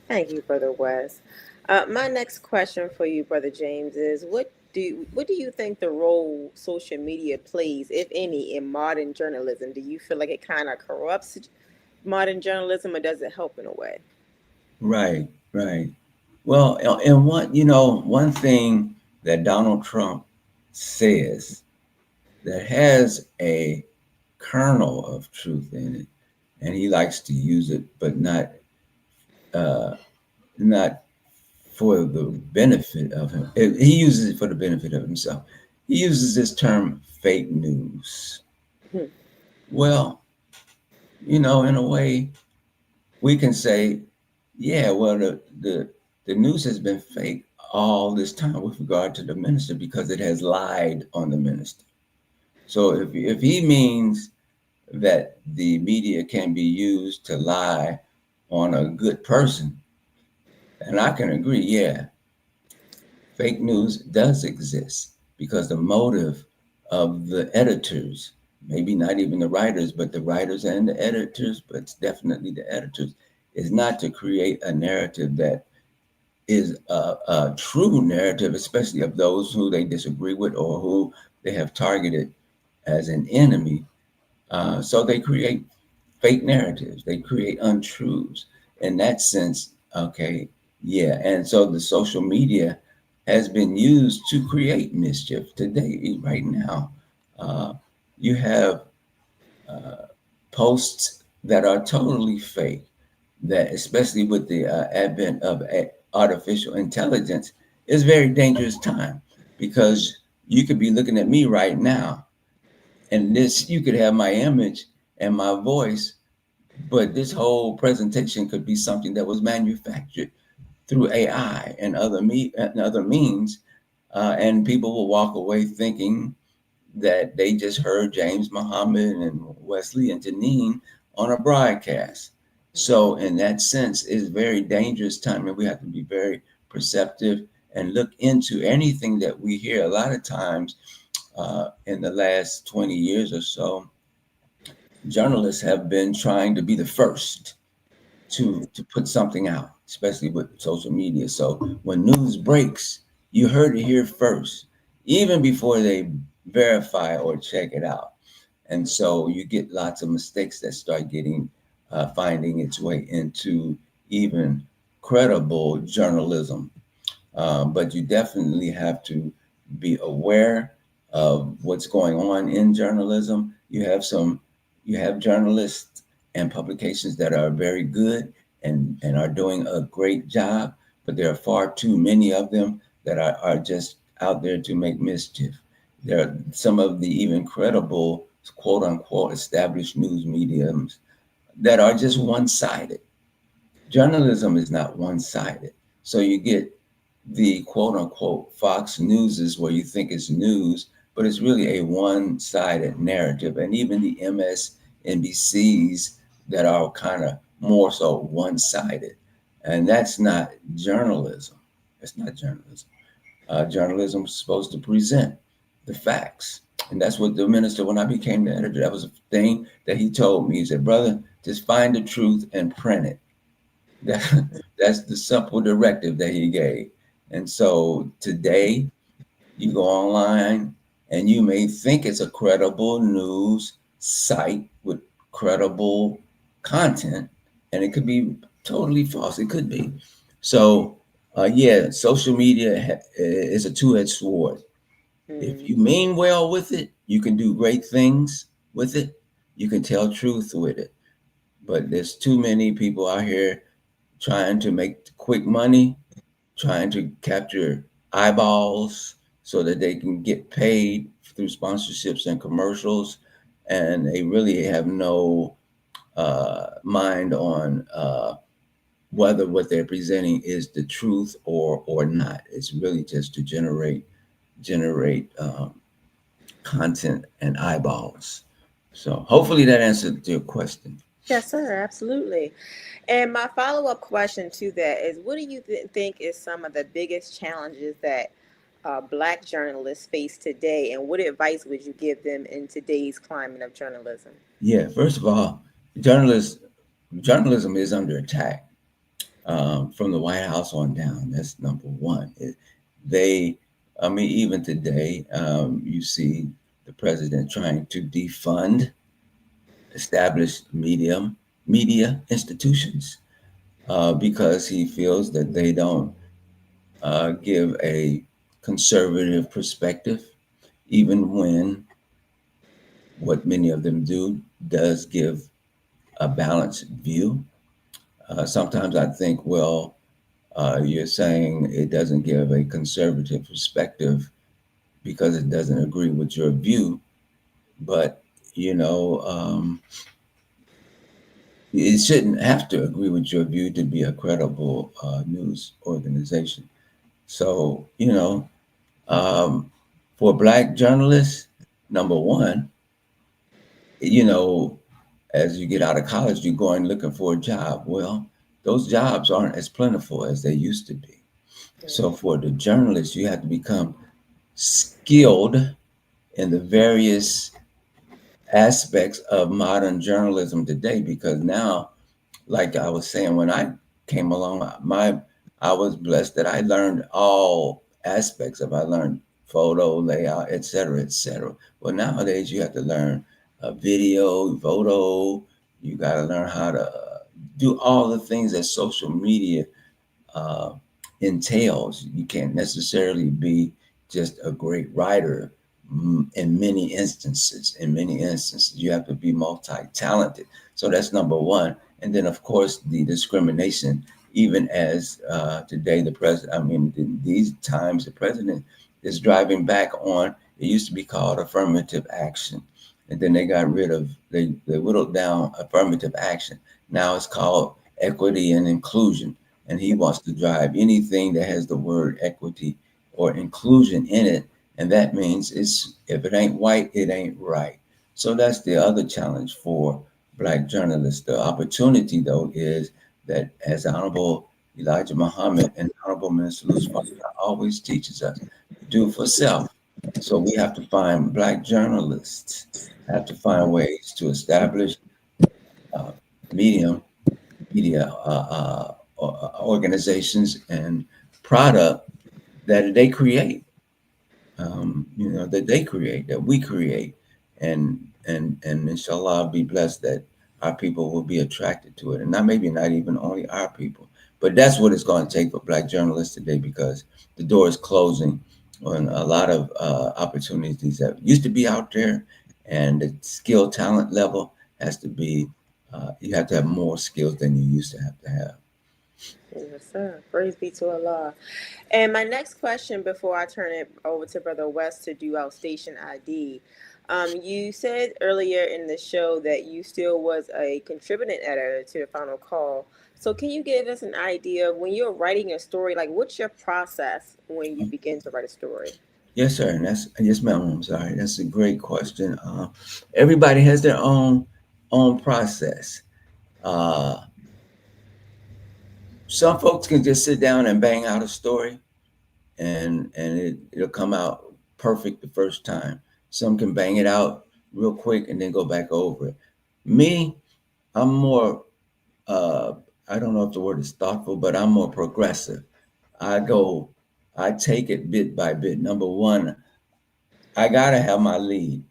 Thank you, Brother West. My next question for you, Brother James, is what do you think the role social media plays, if any, in modern journalism? Do you feel like it kind of corrupts modern journalism, or does it help in a way? Right, right. Well, and one thing that Donald Trump says that has a kernel of truth in it, and he likes to use it, but not for the benefit of him. He uses it for the benefit of himself. He uses this term fake news. Hmm. Well, in a way, we can say, yeah, well, the news has been fake all this time with regard to the minister, because it has lied on the minister. So if he means that the media can be used to lie on a good person, and I can agree, yeah, fake news does exist, because the motive of the editors, maybe not even the writers, but the writers and the editors, but it's definitely the editors, is not to create a narrative that is a true narrative, especially of those who they disagree with or who they have targeted as an enemy. So they create fake narratives. They create untruths. In that sense, okay, yeah. And so the social media has been used to create mischief today, right now. You have posts that are totally fake, that especially with the advent of artificial intelligence, is a very dangerous time, because you could be looking at me right now, and you could have my image and my voice, but this whole presentation could be something that was manufactured through AI and other means, and people will walk away thinking that they just heard James, Muhammad, and Wesley and Janine on a broadcast. So in that sense, it's a very dangerous time, and we have to be very perceptive and look into anything that we hear. A lot of times in the last 20 years or so, journalists have been trying to be the first to put something out, especially with social media. So when news breaks, you heard it here first, even before they verify or check it out. And so you get lots of mistakes that start finding its way into even credible journalism. But you definitely have to be aware of what's going on in journalism. You have journalists and publications that are very good and are doing a great job, but there are far too many of them that are just out there to make mischief. There are some of the even credible quote unquote established news mediums that are just one-sided. Journalism is not one-sided. So you get the quote unquote Fox Newses where you think it's news, but it's really a one-sided narrative. And even the MSNBCs that are kind of more so one-sided. And that's not journalism. It's not journalism. Journalism is supposed to present the facts. And that's what the minister, when I became the editor, that was a thing that he told me. He said, brother, just find the truth and print it. That's the simple directive that he gave. And so today, you go online and you may think it's a credible news site with credible content, and it could be totally false. It could be. So, yeah, social media is a two-edged sword. If you mean well with it, you can do great things with it. You can tell truth with it. But there's too many people out here trying to make quick money, trying to capture eyeballs so that they can get paid through sponsorships and commercials. And they really have no mind on whether what they're presenting is the truth or not. It's really just to generate content and eyeballs. So hopefully that answered your question. Yes, sir, absolutely. And my follow-up question to that is, what do you think is some of the biggest challenges that Black journalists face today, and what advice would you give them in today's climate of journalism? Yeah, first of all, journalism is under attack from the White House on down. That's number one. Even today, you see the president trying to defund established media institutions because he feels that they don't give a conservative perspective, even when what many of them do does give a balanced view. Sometimes I think, well, you're saying it doesn't give a conservative perspective because it doesn't agree with your view, but it shouldn't have to agree with your view to be a credible news organization. So, for Black journalists, number one, as you get out of college, you're going looking for a job. Well, those jobs aren't as plentiful as they used to be. So for the journalists, you have to become skilled in the various aspects of modern journalism today, because now, like I was saying, when I came along, I was blessed that I learned all aspects of. I learned photo, layout, et cetera, et cetera. Well, nowadays you have to learn video, photo. You got to learn how to do all the things that social media entails. You can't necessarily be just a great writer. In many instances, you have to be multi-talented. So that's number one. And then, of course, the discrimination, even as today, these times, the president is driving back on, it used to be called affirmative action. And then they whittled down affirmative action. Now it's called equity and inclusion. And he wants to drive anything that has the word equity or inclusion in it. And that means if it ain't white, it ain't right. So that's the other challenge for Black journalists. The opportunity, though, is that, as Honorable Elijah Muhammad and Honorable Minister Luz Farrakhan always teaches us, do for self. So we have to find Black journalists, have to find ways to establish media organizations and product that they create. That we create, and inshallah, I'll be blessed that our people will be attracted to it, and not even only our people, but that's what it's going to take for Black journalists today, because the door is closing on a lot of opportunities that used to be out there, and the skill talent level has to be. You have to have more skills than you used to have. Yes, sir. Praise be to Allah. And my next question before I turn it over to Brother West to do our station ID, You said earlier in the show that you still was a contributing editor to the Final Call. So can you give us an idea of when you're writing a story, like what's your process when you begin to write a story? Yes, sir. And that's yes, ma'am. I'm sorry. That's a great question. Everybody has their own process. Uh, some folks can just sit down and bang out a story, and it'll come out perfect the first time. Some can bang it out real quick and then go back over it. Me, I'm more. Uh, I don't know if the word is thoughtful, but I'm more progressive. I go. I take it bit by bit. Number one, I gotta have my lead.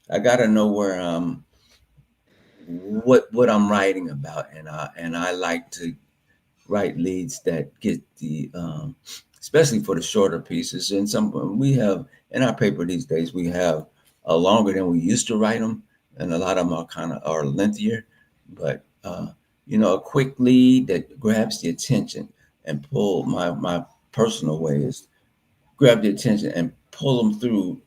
I gotta know where what I'm writing about, and I like to write leads that get the especially for the shorter pieces. And some we have in our paper these days we have longer than we used to write them, and a lot of them are lengthier. But a quick lead that grabs the attention and pull my personal way is grab the attention and pull them through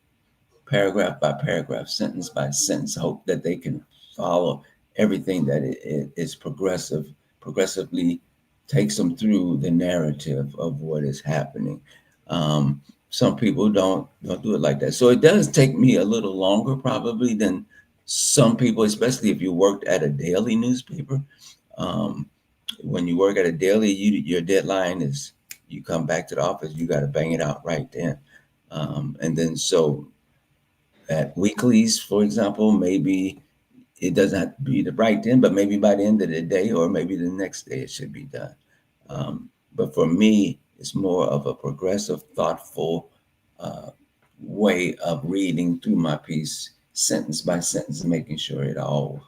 paragraph by paragraph, sentence by sentence, hope that they can follow everything that it is progressively takes them through the narrative of what is happening. Some people don't do it like that, so it does take me a little longer probably than some people, especially if you worked at a daily newspaper. When you work at a daily, your deadline is you come back to the office, you got to bang it out right then, and then so at weeklies, for example, maybe it doesn't have to be the right then, but maybe by the end of the day or maybe the next day it should be done. But for me, it's more of a progressive, thoughtful way of reading through my piece, sentence by sentence, making sure it all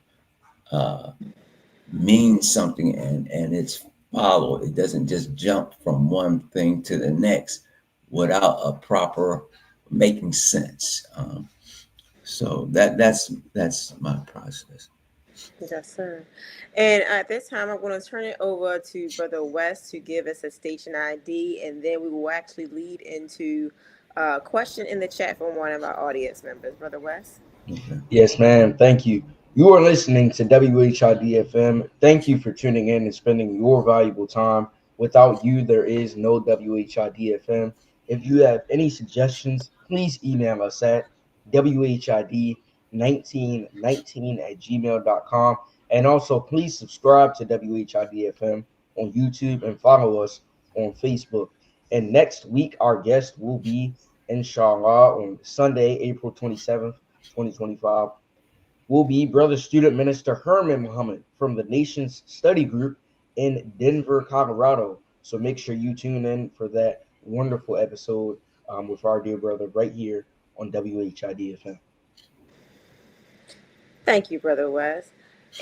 means something and it's followed. It doesn't just jump from one thing to the next without a proper making sense. So that's my process. Yes, sir. And at this time, I'm going to turn it over to Brother West to give us a station ID, and then we will actually lead into a question in the chat from one of our audience members. Brother West? Okay. Yes, ma'am. Thank you. You are listening to WHID-FM. Thank you for tuning in and spending your valuable time. Without you, there is no WHID-FM. If you have any suggestions, please email us at WHID1919 at gmail.com. And also, please subscribe to WHID-FM on YouTube and follow us on Facebook. And next week, our guest will be, inshallah, on Sunday, April 27th, 2025, will be Brother Student Minister Herman Muhammad from the Nations Study Group in Denver, Colorado. So make sure you tune in for that wonderful episode with our dear brother right here on WHID-FM. Thank you, Brother West.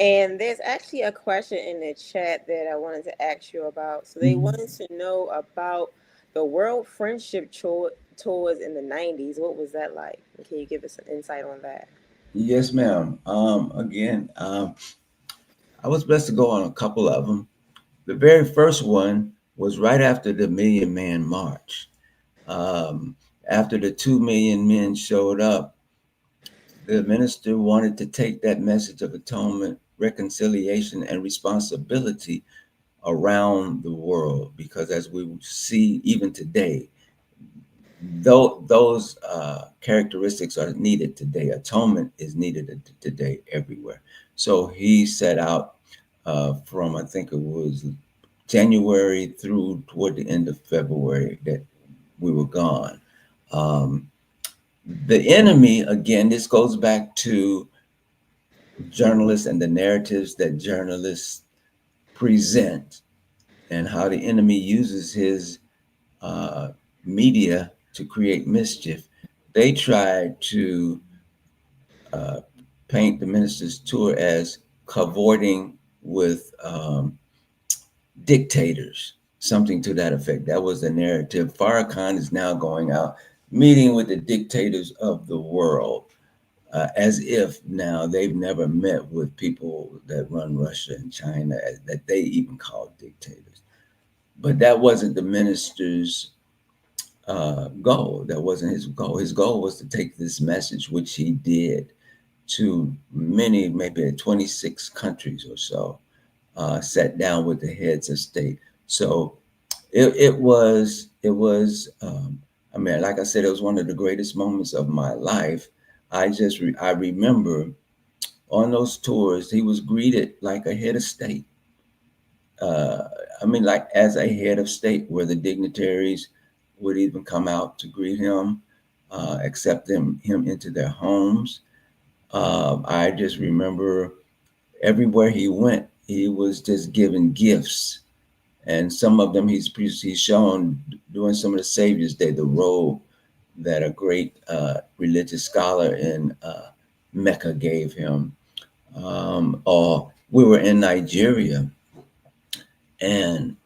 And there's actually a question in the chat that I wanted to ask you about. So they wanted to know about the World Friendship Tours in the 90s. What was that like? And can you give us an insight on that? Yes, ma'am. Again, I was blessed to go on a couple of them. The very first one was right after the Million Man March. After the 2 million men showed up, the minister wanted to take that message of atonement, reconciliation, and responsibility around the world, because as we see even today, those characteristics are needed today. Atonement is needed today everywhere. So he set out from, I think it was January through toward the end of February that we were gone. The enemy, again, this goes back to journalists and the narratives that journalists present and how the enemy uses his media to create mischief. They tried to paint the minister's tour as cavorting with dictators, something to that effect. That was the narrative. Farrakhan is now going out, meeting with the dictators of the world, as if now they've never met with people that run Russia and China that they even call dictators. But that wasn't the minister's goal. That wasn't his goal. His goal was to take this message, which he did, to many, maybe 26 countries or so, sat down with the heads of state. So it was, I mean, like I said, it was one of the greatest moments of my life. I remember on those tours, he was greeted like a head of state. I mean, like as a head of state, where the dignitaries would even come out to greet him, accept him into their homes. I just remember everywhere he went, he was just giving gifts, and some of them he's shown doing some of the Savior's Day, the robe that a great religious scholar in Mecca gave him. Or we were in Nigeria, and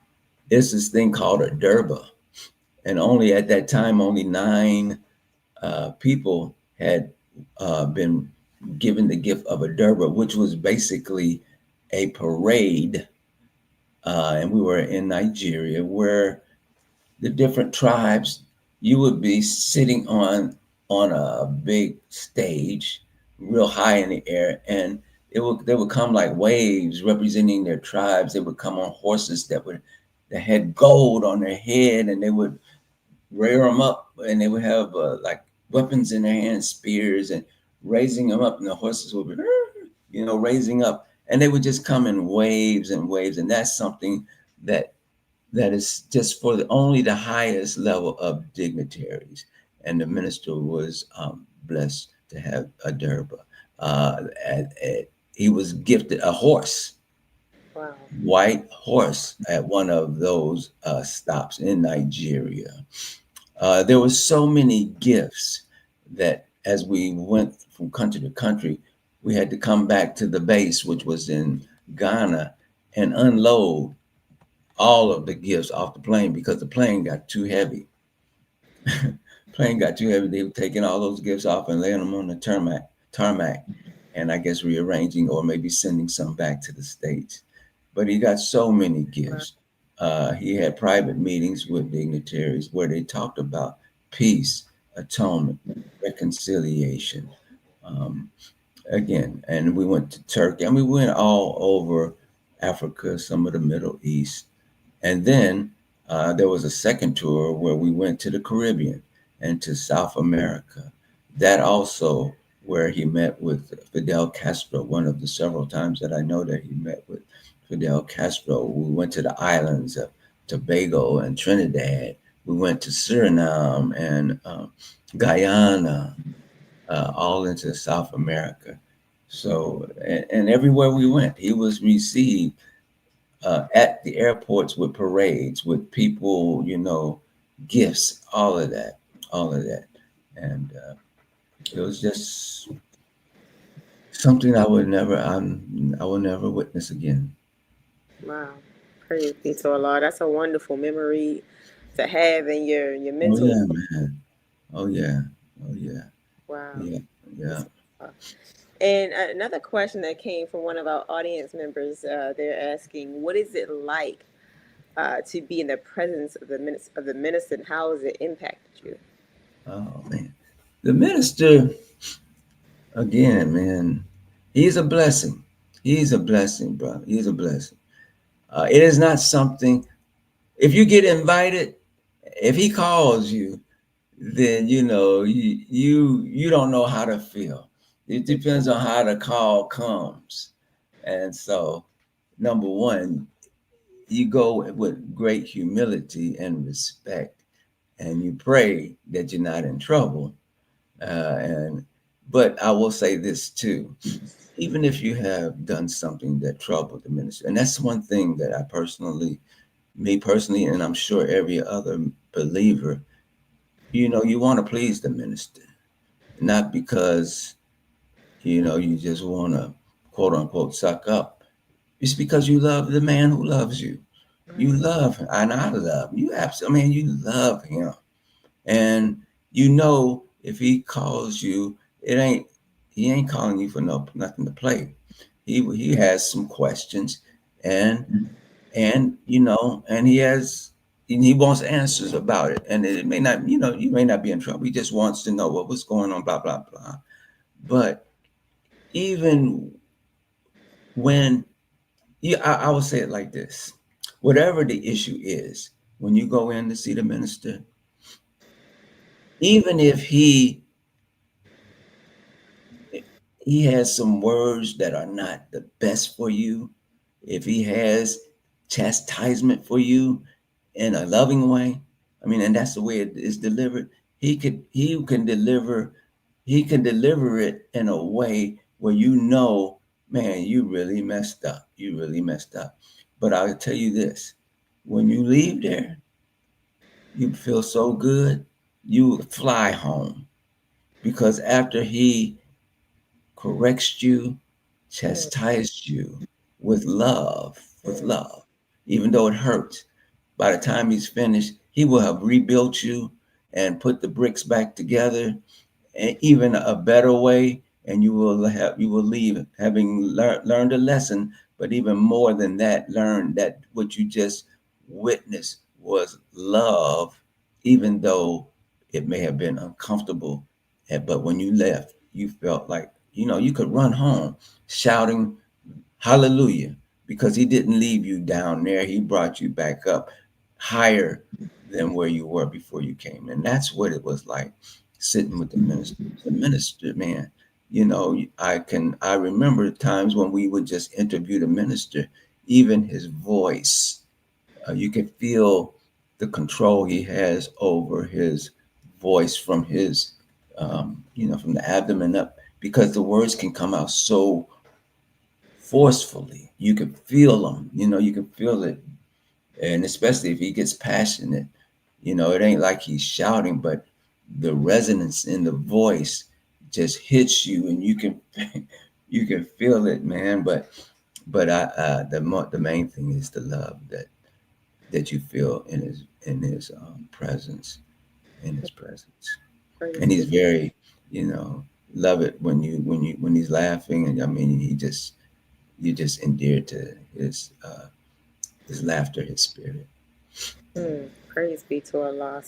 there's this thing called a durba, and only at that time, only 9 people had been given the gift of a durba, which was basically a parade. And we were in Nigeria, where the different tribes, you would be sitting on a big stage, real high in the air, and they would come like waves representing their tribes. They would come on horses that had gold on their head, and they would rear them up, and they would have like weapons in their hands, spears, and raising them up, and the horses would be, raising up, and they would just come in waves and waves. And that's something that is just for only the highest level of dignitaries. And the minister was blessed to have a durba. He was gifted a horse. Wow. White horse at one of those stops in Nigeria. There were so many gifts that as we went from country to country, we had to come back to the base, which was in Ghana, and unload all of the gifts off the plane because the plane got too heavy. They were taking all those gifts off and laying them on the tarmac, and I guess rearranging or maybe sending some back to the States. But he got so many gifts. He had private meetings with dignitaries where they talked about peace, atonement, reconciliation. Again, and we went to Turkey, and we went all over Africa, some of the Middle East. And then there was a second tour where we went to the Caribbean and to South America. That also where he met with Fidel Castro, one of the several times that I know that he met with Fidel Castro. We went to the islands of Tobago and Trinidad. We went to Suriname and Guyana, all into South America. So, and everywhere we went, he was received at the airports with parades, with people, gifts, all of that. And it was just something I will never witness again. Wow. Praise be to Allah. That's a wonderful memory to have in your mental. Oh yeah, man. Oh yeah. Wow. Yeah. And another question that came from one of our audience members, they're asking, what is it like to be in the presence of the minister, and how has it impacted you? Oh man, the minister, again, man, he's a blessing. He's a blessing, bro. He's a blessing. It is not something. If you get invited, if he calls you, then you don't know how to feel. It depends on how the call comes. And so, number one, you go with great humility and respect, and you pray that you're not in trouble. But I will say this too, even if you have done something that troubled the minister, and that's one thing that me personally, and I'm sure every other believer, you want to please the minister, not because you just want to, quote unquote, suck up. It's because you love the man who loves you. You love him, and I love you. Absolutely, you love him. And if he calls you, he ain't calling you for nothing to play. He has some questions, and he has he wants answers about it, and it may not, you may not be in trouble. He just wants to know what's going on, blah blah blah. But even when I will say it like this: whatever the issue is, when you go in to see the minister, even if he has some words that are not the best for you, if he has chastisement for you in a loving way, I mean, and that's the way it is delivered. He can deliver it in a way where man, you really messed up. You really messed up. But I'll tell you this: when you leave there, you feel so good, you fly home, because after he corrects you, chastised you with love, even though it hurts. By the time he's finished, he will have rebuilt you and put the bricks back together, and even a better way. And you will leave having learned a lesson, but even more than that, learn that what you just witnessed was love, even though it may have been uncomfortable. But when you left, you felt like, you could run home shouting hallelujah, because he didn't leave you down there. He brought you back up higher than where you were before you came. And that's what it was like sitting with the minister. The minister, man, I remember times when we would just interview the minister, even his voice, you could feel the control he has over his voice from his, from the abdomen up, because the words can come out so forcefully. You can feel them, you can feel it. And especially if he gets passionate, it ain't like he's shouting, but the resonance in the voice just hits you, and you can you can feel it, man. But the main thing is the love that you feel in his presence, and he's very, love it when he's laughing, and I mean, you just endeared to his laughter, his spirit. Praise be to Allah.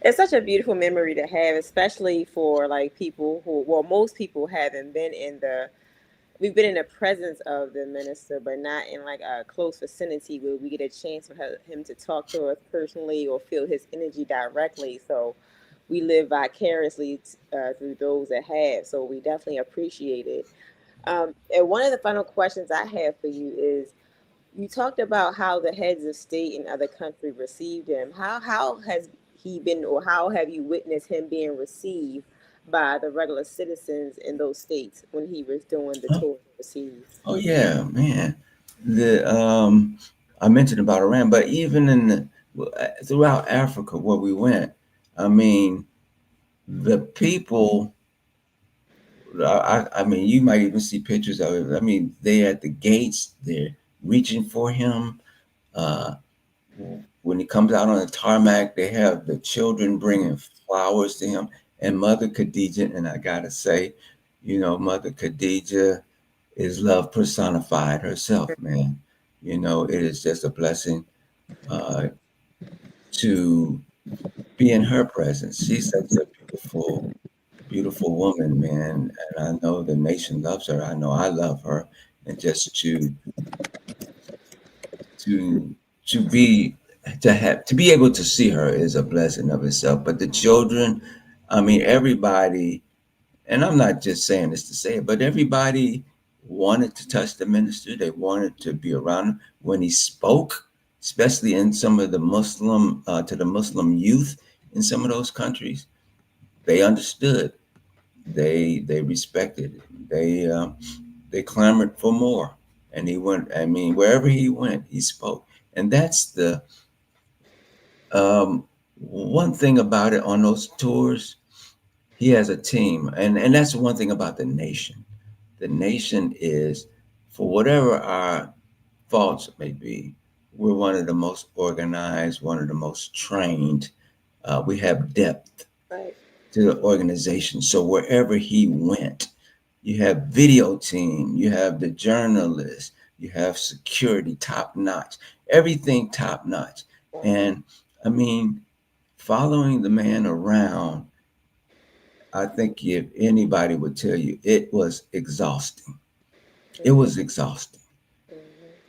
It's such a beautiful memory to have, especially for like people who, well, most people haven't been we've been in the presence of the minister, but not in like a close vicinity where we get a chance for him to talk to us personally or feel his energy directly. So we live vicariously through those that have. So we definitely appreciate it. And one of the final questions I have for you is, you talked about how the heads of state in other countries received him. How has he been, or how have you witnessed him being received by the regular citizens in those states when he was doing the tour overseas? Oh yeah, man. I mentioned about Iran, but even throughout Africa where we went, I mean, the people. I mean, you might even see pictures of it. I mean, they at the gates, they're reaching for him. When he comes out on the tarmac, they have the children bringing flowers to him. And Mother Khadija, and I gotta say, Mother Khadija is love personified herself, man. It is just a blessing to be in her presence. She's such a beautiful woman, man. And I know the nation loves her. I know I love her. And just to be able to see her is a blessing of itself. But the children, I mean, everybody, and I'm not just saying this to say it, but everybody wanted to touch the minister. They wanted to be around him when he spoke, especially in some of the to the Muslim youth in some of those countries. They understood. They respected it. They clamored for more. And he went, I mean, wherever he went, he spoke. And that's the one thing about it on those tours. He has a team. And that's one thing about the nation. The nation is, for whatever our faults may be, we're one of the most organized, one of the most trained. We have depth to the organization. So wherever he went, you have video team, you have the journalists, you have security top notch, everything top notch. And I mean, following the man around, I think if anybody would tell you, it was exhausting. It was exhausting.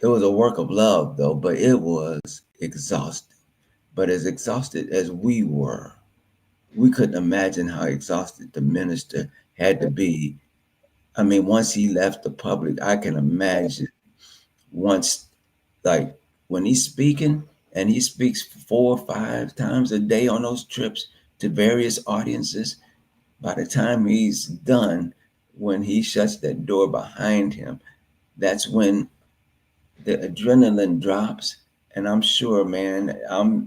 It was a work of love, though, but it was exhausting. But as exhausted as we were, we couldn't imagine how exhausted the minister had to be. I mean, once he left the public, I can imagine once, like when he's speaking and he speaks 4 or 5 times a day on those trips to various audiences, by the time he's done, when he shuts that door behind him, that's when the adrenaline drops. And I'm sure, man,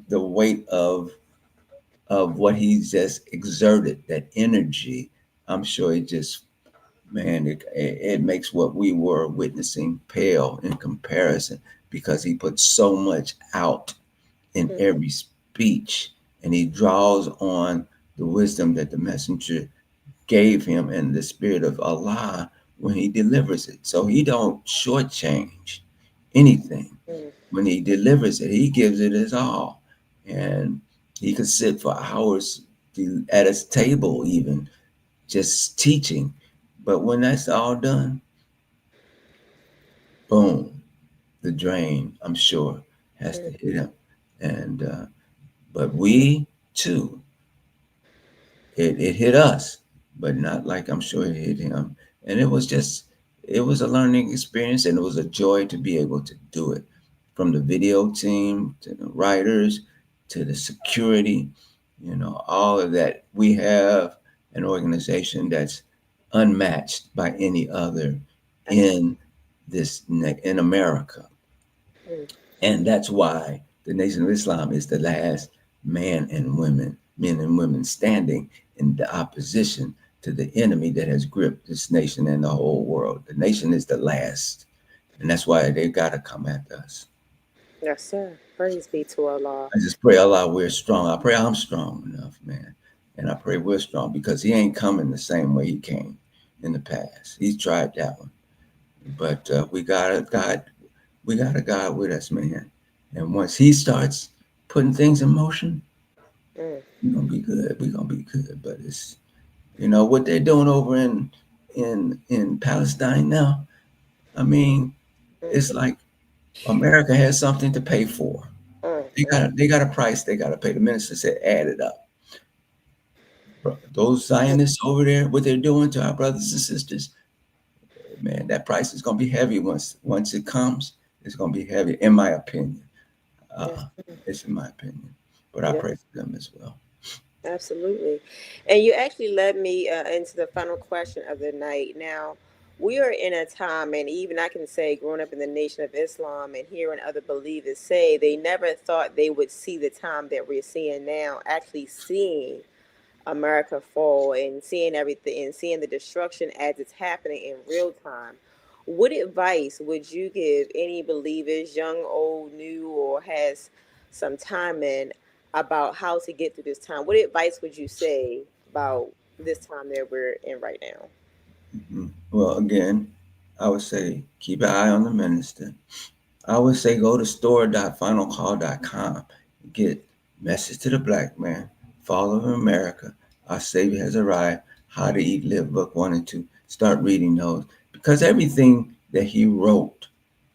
the weight of what he's just exerted, that energy, I'm sure it just, man, it makes what we were witnessing pale in comparison, because he put so much out in every speech, and he draws on the wisdom that the messenger gave him and the spirit of Allah when he delivers it. So he don't shortchange anything. When he delivers it, he gives it his all. And he could sit for hours at his table even just teaching. But when that's all done, boom, the drain, I'm sure, has to hit him. And but we too, it hit us, but not like I'm sure it hit him. And it was a learning experience, and it was a joy to be able to do it. From the video team to the writers to the security, all of that. We have an organization that's unmatched by any other in in America. And that's why the Nation of Islam is the last men and women standing in the opposition to the enemy that has gripped this nation and the whole world. The nation is the last, and that's why they got to come at us. Yes, sir. Praise be to Allah. I just pray Allah we're strong. I pray I'm strong enough, man. And I pray we're strong, because he ain't coming the same way he came in the past. He's tried that one. But we got a God with us, man. And once he starts putting things in motion, we're gonna be good. We're gonna be good. But it's what they're doing over in Palestine now. I mean, it's like America has something to pay for. They got a price they got to pay. The minister said, add it up. Bro, those Zionists over there, what they're doing to our brothers and sisters, man, that price is going to be heavy once it comes. It's going to be heavy, in my opinion. It's in my opinion. But I pray for them as well. Absolutely. And you actually led me into the final question of the night. Now, we are in a time, and even I can say, growing up in the Nation of Islam and hearing other believers say they never thought they would see the time that we're seeing now, actually seeing America fall and seeing everything and seeing the destruction as it's happening in real time. What advice would you give any believers, young, old, new, or has some time in, about how to get through this time? What advice would you say about this time that we're in right now? Well, again, I would say keep an eye on the minister. I would say go to store.finalcall.com. Get Message to the Black Man, Fall of America, Our Savior Has Arrived, How to Eat, Live, Book 1 and 2. Start reading those, because everything that he wrote,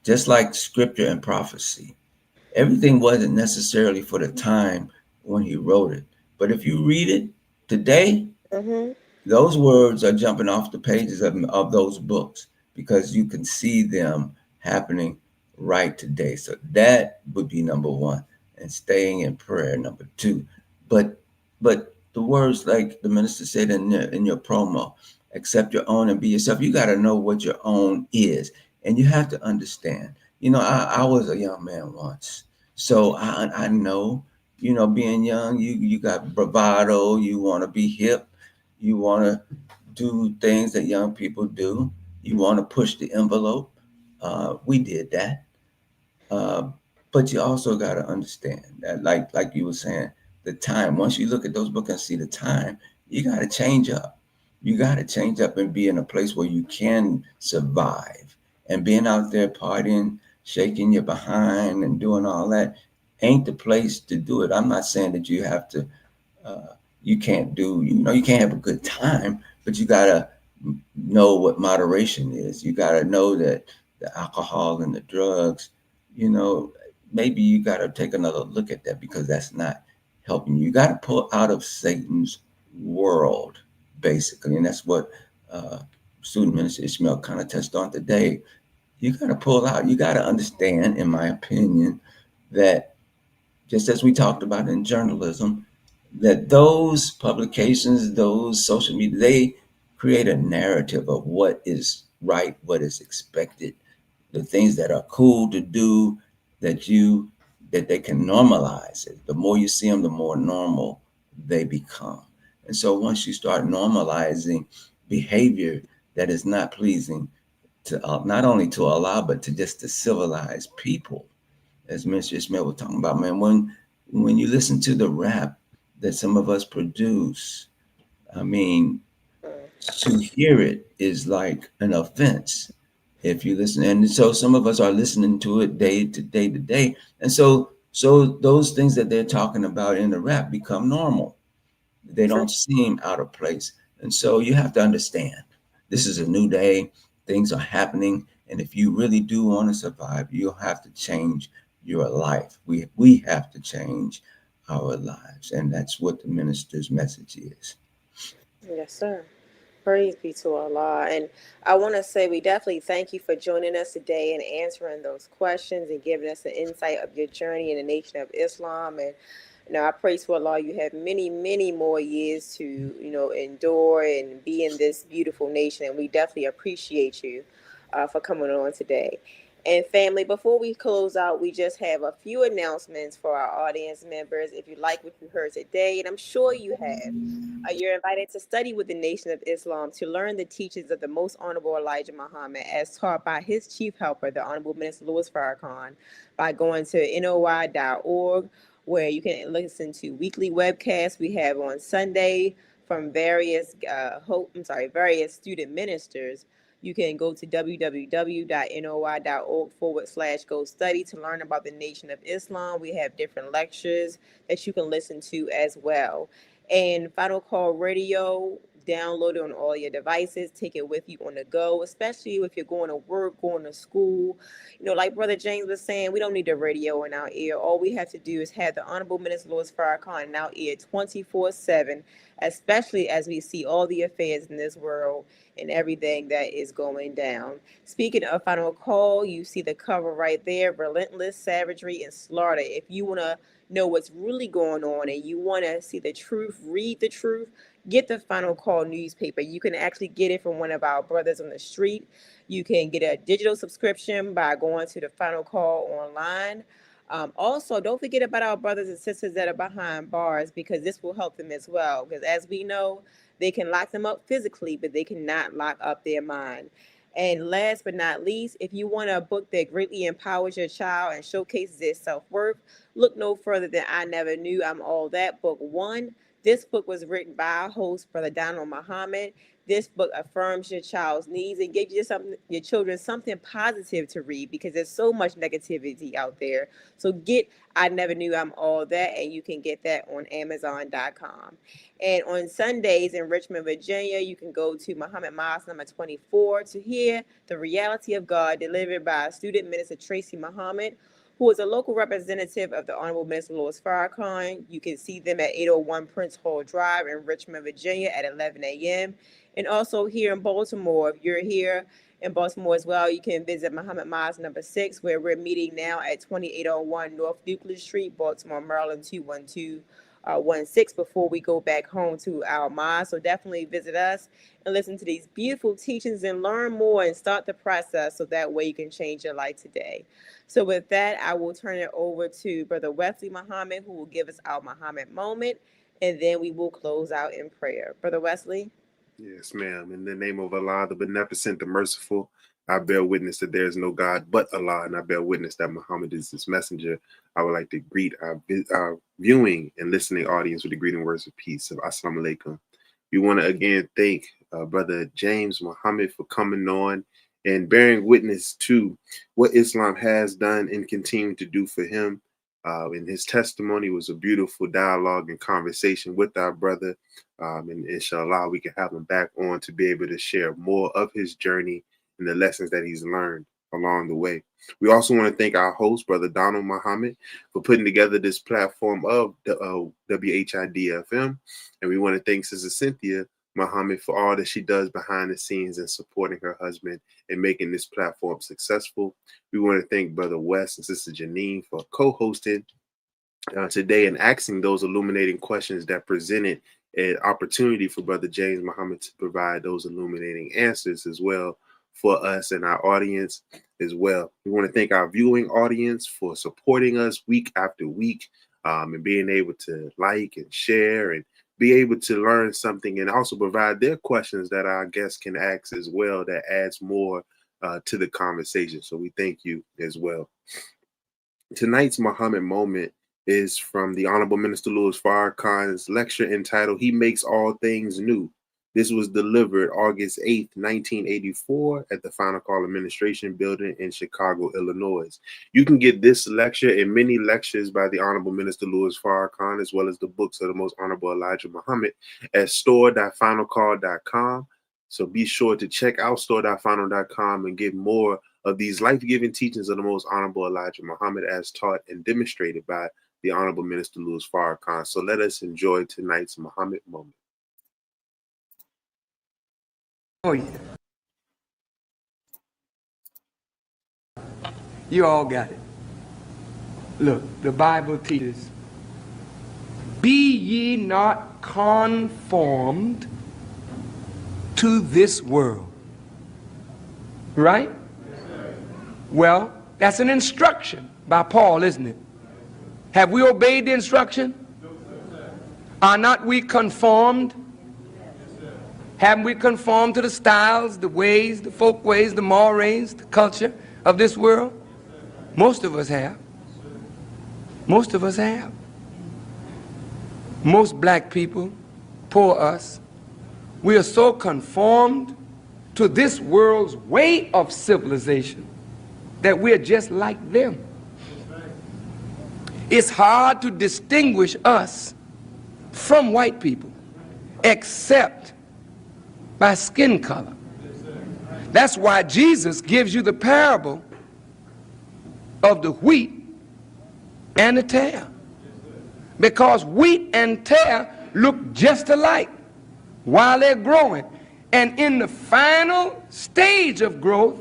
just like scripture and prophecy, everything wasn't necessarily for the time when he wrote it. But if you read it today, those words are jumping off the pages of those books, because you can see them happening right today. So that would be number one, and staying in prayer, number two. But the words, like the minister said in your promo, accept your own and be yourself. You got to know what your own is, and you have to understand. I was a young man once, so I know. Being young, you got bravado. You want to be hip. You want to do things that young people do. You want to push the envelope. We did that. But you also got to understand that, like you were saying, the time. Once you look at those books and see the time, you got to change up. You got to change up and be in a place where you can survive. And being out there partying, shaking your behind and doing all that ain't the place to do it. I'm not saying that you have to, you can't do, you can't have a good time, but you gotta know what moderation is. You gotta know that the alcohol and the drugs, maybe you gotta take another look at that, because that's not helping you. You gotta pull out of Satan's world, basically, and that's what student minister Ishmael kind of touched on today. You got to pull out. You got to understand, in my opinion, that just as we talked about in journalism, that those publications, those social media, they create a narrative of what is right, what is expected, the things that are cool to do, that they can normalize it. The more you see them, the more normal they become. And so once you start normalizing behavior that is not pleasing to not only to Allah, but to just the civilized people, as Mr. Ishmael was talking about, man, when you listen to the rap that some of us produce, I mean, to hear it is like an offense if you listen. And so some of us are listening to it day to day to day. And so those things that they're talking about in the rap become normal. They don't seem out of place. And so you have to understand, this is a new day. Things are happening. And if you really do want to survive, you'll have to change your life. We have to change our lives. And that's what the minister's message is. Yes, sir. Praise be to Allah. And I want to say we definitely thank you for joining us today and answering those questions and giving us an insight of your journey in the nation of Islam. And I pray to Allah you have many, many more years to, endure and be in this beautiful nation. And we definitely appreciate you for coming on today. And family, before we close out, we just have a few announcements for our audience members. If you like what you heard today, and I'm sure you have, you're invited to study with the Nation of Islam to learn the teachings of the Most Honorable Elijah Muhammad as taught by his chief helper, the Honorable Minister Louis Farrakhan, by going to NOI.org, where you can listen to weekly webcasts we have on Sunday from various various student ministers. You can go to www.noi.org/go study to learn about the Nation of Islam. We have different lectures that you can listen to as well. And Final Call Radio, download it on all your devices. Take it with you on the go, especially if you're going to work, going to school. Like Brother James was saying, we don't need the radio in our ear. All we have to do is have the Honorable Minister Louis Farrakhan in our ear 24/7, especially as we see all the affairs in this world and everything that is going down. Speaking of Final Call, you see the cover right there, Relentless Savagery and Slaughter. If you want to know what's really going on and you want to see the truth, read the truth, get the Final Call newspaper. You can actually get it from one of our brothers on the street. You can get a digital subscription by going to the Final Call online. Also, don't forget about our brothers and sisters that are behind bars, because this will help them as well. Because as we know, they can lock them up physically, but they cannot lock up their mind. And last but not least, if you want a book that greatly empowers your child and showcases their self-worth, look no further than I Never Knew I'm All That, Book 1. This book was written by our host, Brother Donald Muhammad. This book affirms your child's needs and gives your children something positive to read, because there's so much negativity out there. So get I Never Knew I'm All That, and you can get that on Amazon.com. And on Sundays in Richmond, Virginia, you can go to Muhammad Mosque number 24 to hear the reality of God delivered by student minister Tracy Muhammad, who is a local representative of the Honorable Minister Louis Farrakhan. You can see them at 801 Prince Hall Drive in Richmond, Virginia at 11 a.m. And also here in Baltimore, if you're here in Baltimore as well, you can visit Muhammad Mosque number 6, where we're meeting now at 2801 North Euclid Street, Baltimore, Maryland 21216, before we go back home to our mosque. So definitely visit us and listen to these beautiful teachings and learn more and start the process, so that way you can change your life today. So with that, I will turn it over to Brother Wesley Muhammad, who will give us our Muhammad moment, and then we will close out in prayer. Brother Wesley? Yes, ma'am. In the name of Allah, the Beneficent, the Merciful, I bear witness that there is no God but Allah, and I bear witness that Muhammad is his messenger. I would like to greet our viewing and listening audience with the greeting words of peace of Assalamu alaikum. We want to again thank Brother James Muhammad for coming on and bearing witness to what Islam has done and continue to do for him In his testimony was a beautiful dialogue and conversation with our brother. And inshallah, we can have him back on to be able to share more of his journey and the lessons that he's learned along the way. We also want to thank our host, Brother Donald Muhammad, for putting together this platform of WHID-FM. And we want to thank Sister Cynthia Muhammad for all that she does behind the scenes and supporting her husband and making this platform successful. We want to thank Brother Wes and Sister Janine for co-hosting today and asking those illuminating questions that presented an opportunity for Brother James Muhammad to provide those illuminating answers as well for us and our audience as well. We want to thank our viewing audience for supporting us week after week and being able to like and share and be able to learn something and also provide their questions that our guests can ask as well that adds more to the conversation. So we thank you as well. Tonight's Muhammad moment is from the Honorable Minister Louis Farrakhan's lecture entitled, "He Makes All Things New." This was delivered August 8th, 1984 at the Final Call Administration Building in Chicago, Illinois. You can get this lecture and many lectures by the Honorable Minister Louis Farrakhan, as well as the books of the Most Honorable Elijah Muhammad at store.finalcall.com. So be sure to check out store.final.com and get more of these life-giving teachings of the Most Honorable Elijah Muhammad as taught and demonstrated by the Honorable Minister Louis Farrakhan. So let us enjoy tonight's Muhammad moment. Oh, yeah. You all got it. Look, the Bible teaches, "Be ye not conformed to this world." Right? Well, that's an instruction by Paul, isn't it? Have we obeyed the instruction? Are not we conformed? Haven't we conformed to the styles, the ways, the folk ways, the mores, the culture of this world? Most of us have. Most of us have. Most black people, poor us, we are so conformed to this world's way of civilization that we're just like them. It's hard to distinguish us from white people, except by skin color. That's why Jesus gives you the parable of the wheat and the tare. Because wheat and tare look just alike while they're growing. And in the final stage of growth,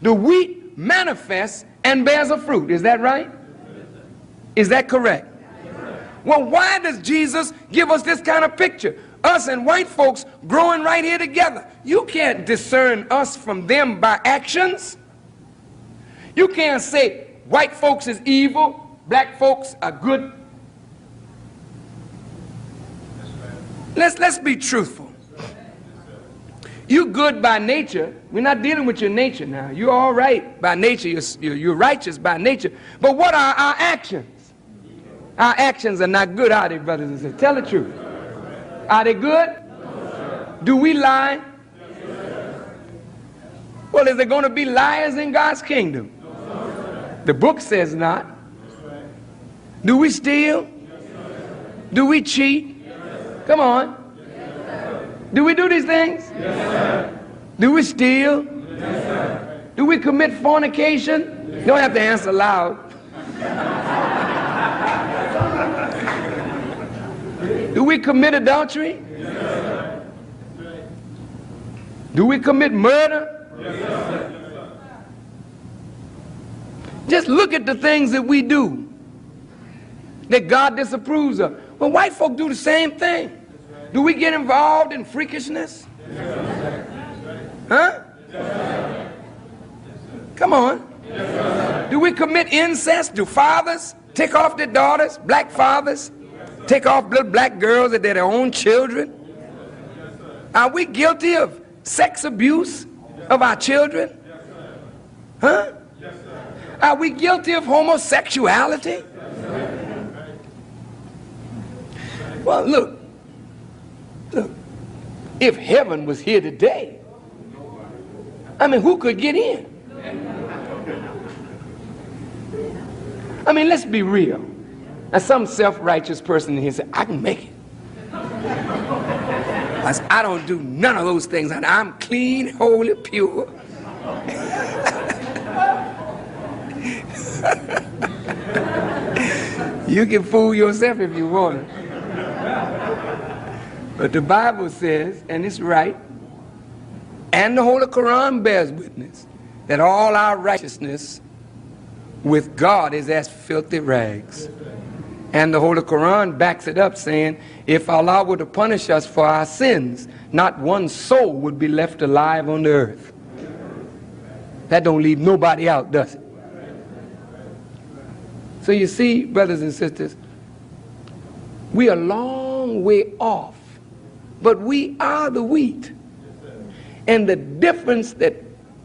the wheat manifests and bears a fruit. Is that right? Is that correct? Well, why does Jesus give us this kind of picture? Us and white folks growing right here together. You can't discern us from them by actions. You can't say white folks is evil, black folks are good. Let's be truthful. You good by nature. We're not dealing with your nature now. You're all right by nature. You're righteous by nature. But what are our actions? Our actions are not good, are they, brothers and sisters? Tell the truth. Are they good? Do we lie? Well, is there going to be liars in God's kingdom? The book says not. Do we steal? Do we cheat? Come on. Do we do these things? Do we steal? Do we commit fornication? You don't have to answer loud. Do we commit adultery? Do we commit murder? Just look at the things that we do that God disapproves of. Well, white folk do the same thing. Do we get involved in freakishness? Huh? Come on. Do we commit incest? Do fathers take off their daughters, black fathers? Take off little black girls that they're their own children? Are we guilty of sex abuse of our children? Huh? Are we guilty of homosexuality? Well, look, if heaven was here today, I mean, who could get in? I mean, let's be real. Now, some self-righteous person in here said, I can make it. I don't do none of those things. I'm clean, holy, pure. You can fool yourself if you want to. But the Bible says, and it's right, and the Holy Quran bears witness, that all our righteousness with God is as filthy rags. And the Holy Quran backs it up, saying, if Allah were to punish us for our sins, not one soul would be left alive on the earth. That don't leave nobody out, does it? So you see, brothers and sisters, we are a long way off, but we are the wheat. And the difference that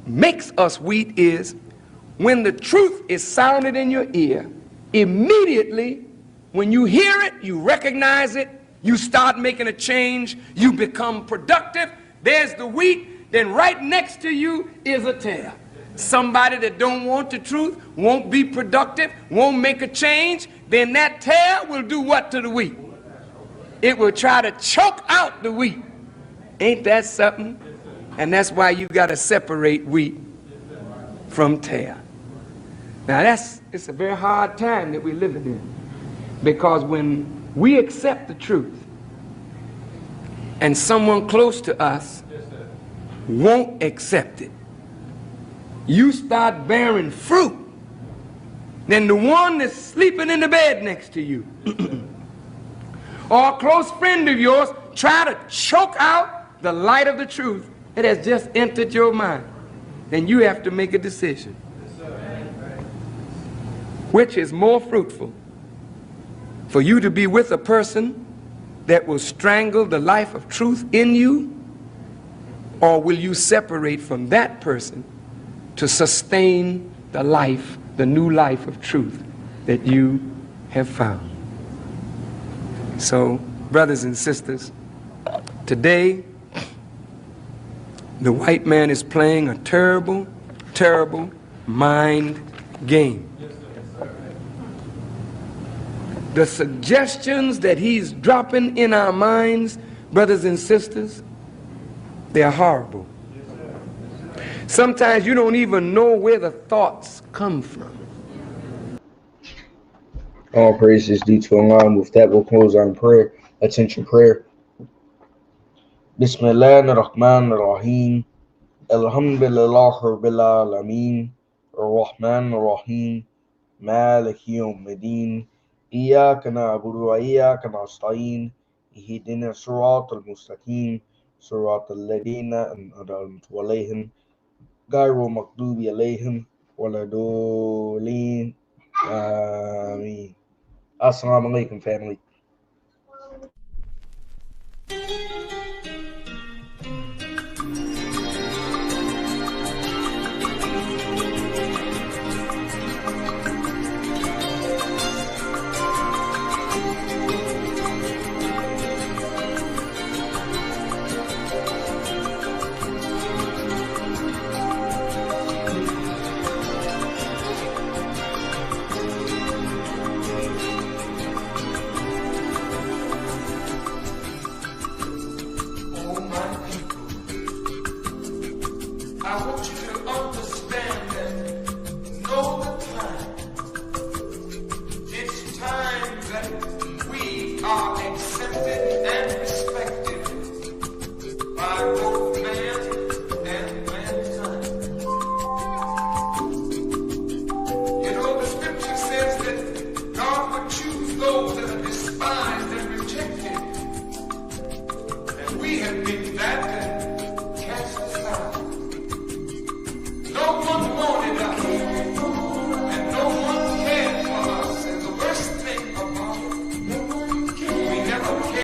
makes us wheat is when the truth is sounded in your ear, immediately when you hear it, you recognize it, you start making a change, you become productive. There's the wheat, then right next to you is a tare. Somebody that don't want the truth, won't be productive, won't make a change, then that tare will do what to the wheat? It will try to choke out the wheat. Ain't that something? And that's why you got to separate wheat from tare. Now it's a very hard time that we're living in, because when we accept the truth and someone close to us won't accept it, you start bearing fruit. Then the one that's sleeping in the bed next to you or a close friend of yours try to choke out the light of the truth that has just entered your mind. Then you have to make a decision. Which is more fruitful? For you to be with a person that will strangle the life of truth in you, or will you separate from that person to sustain the life, the new life of truth that you have found? So, brothers and sisters, today the white man is playing a terrible, terrible mind game. The suggestions that he's dropping in our minds, brothers and sisters, they are horrible. Sometimes you don't even know where the thoughts come from. All praises due to Allah. With that, we'll close on prayer. Attention prayer. Bismillah ar-Rahman ar-Rahim. Alhamdulillah Rabbil Alameen. Ar-Rahman ar-Rahim. Maliki Yawmiddin. إياك نعبد وإياك نستعين اهدنا الصراط المستقيم صراط الذين أنعمت عليهم غير المغضوب عليهم ولا الضالين آمين. Assalamu alaikum, family. We have been that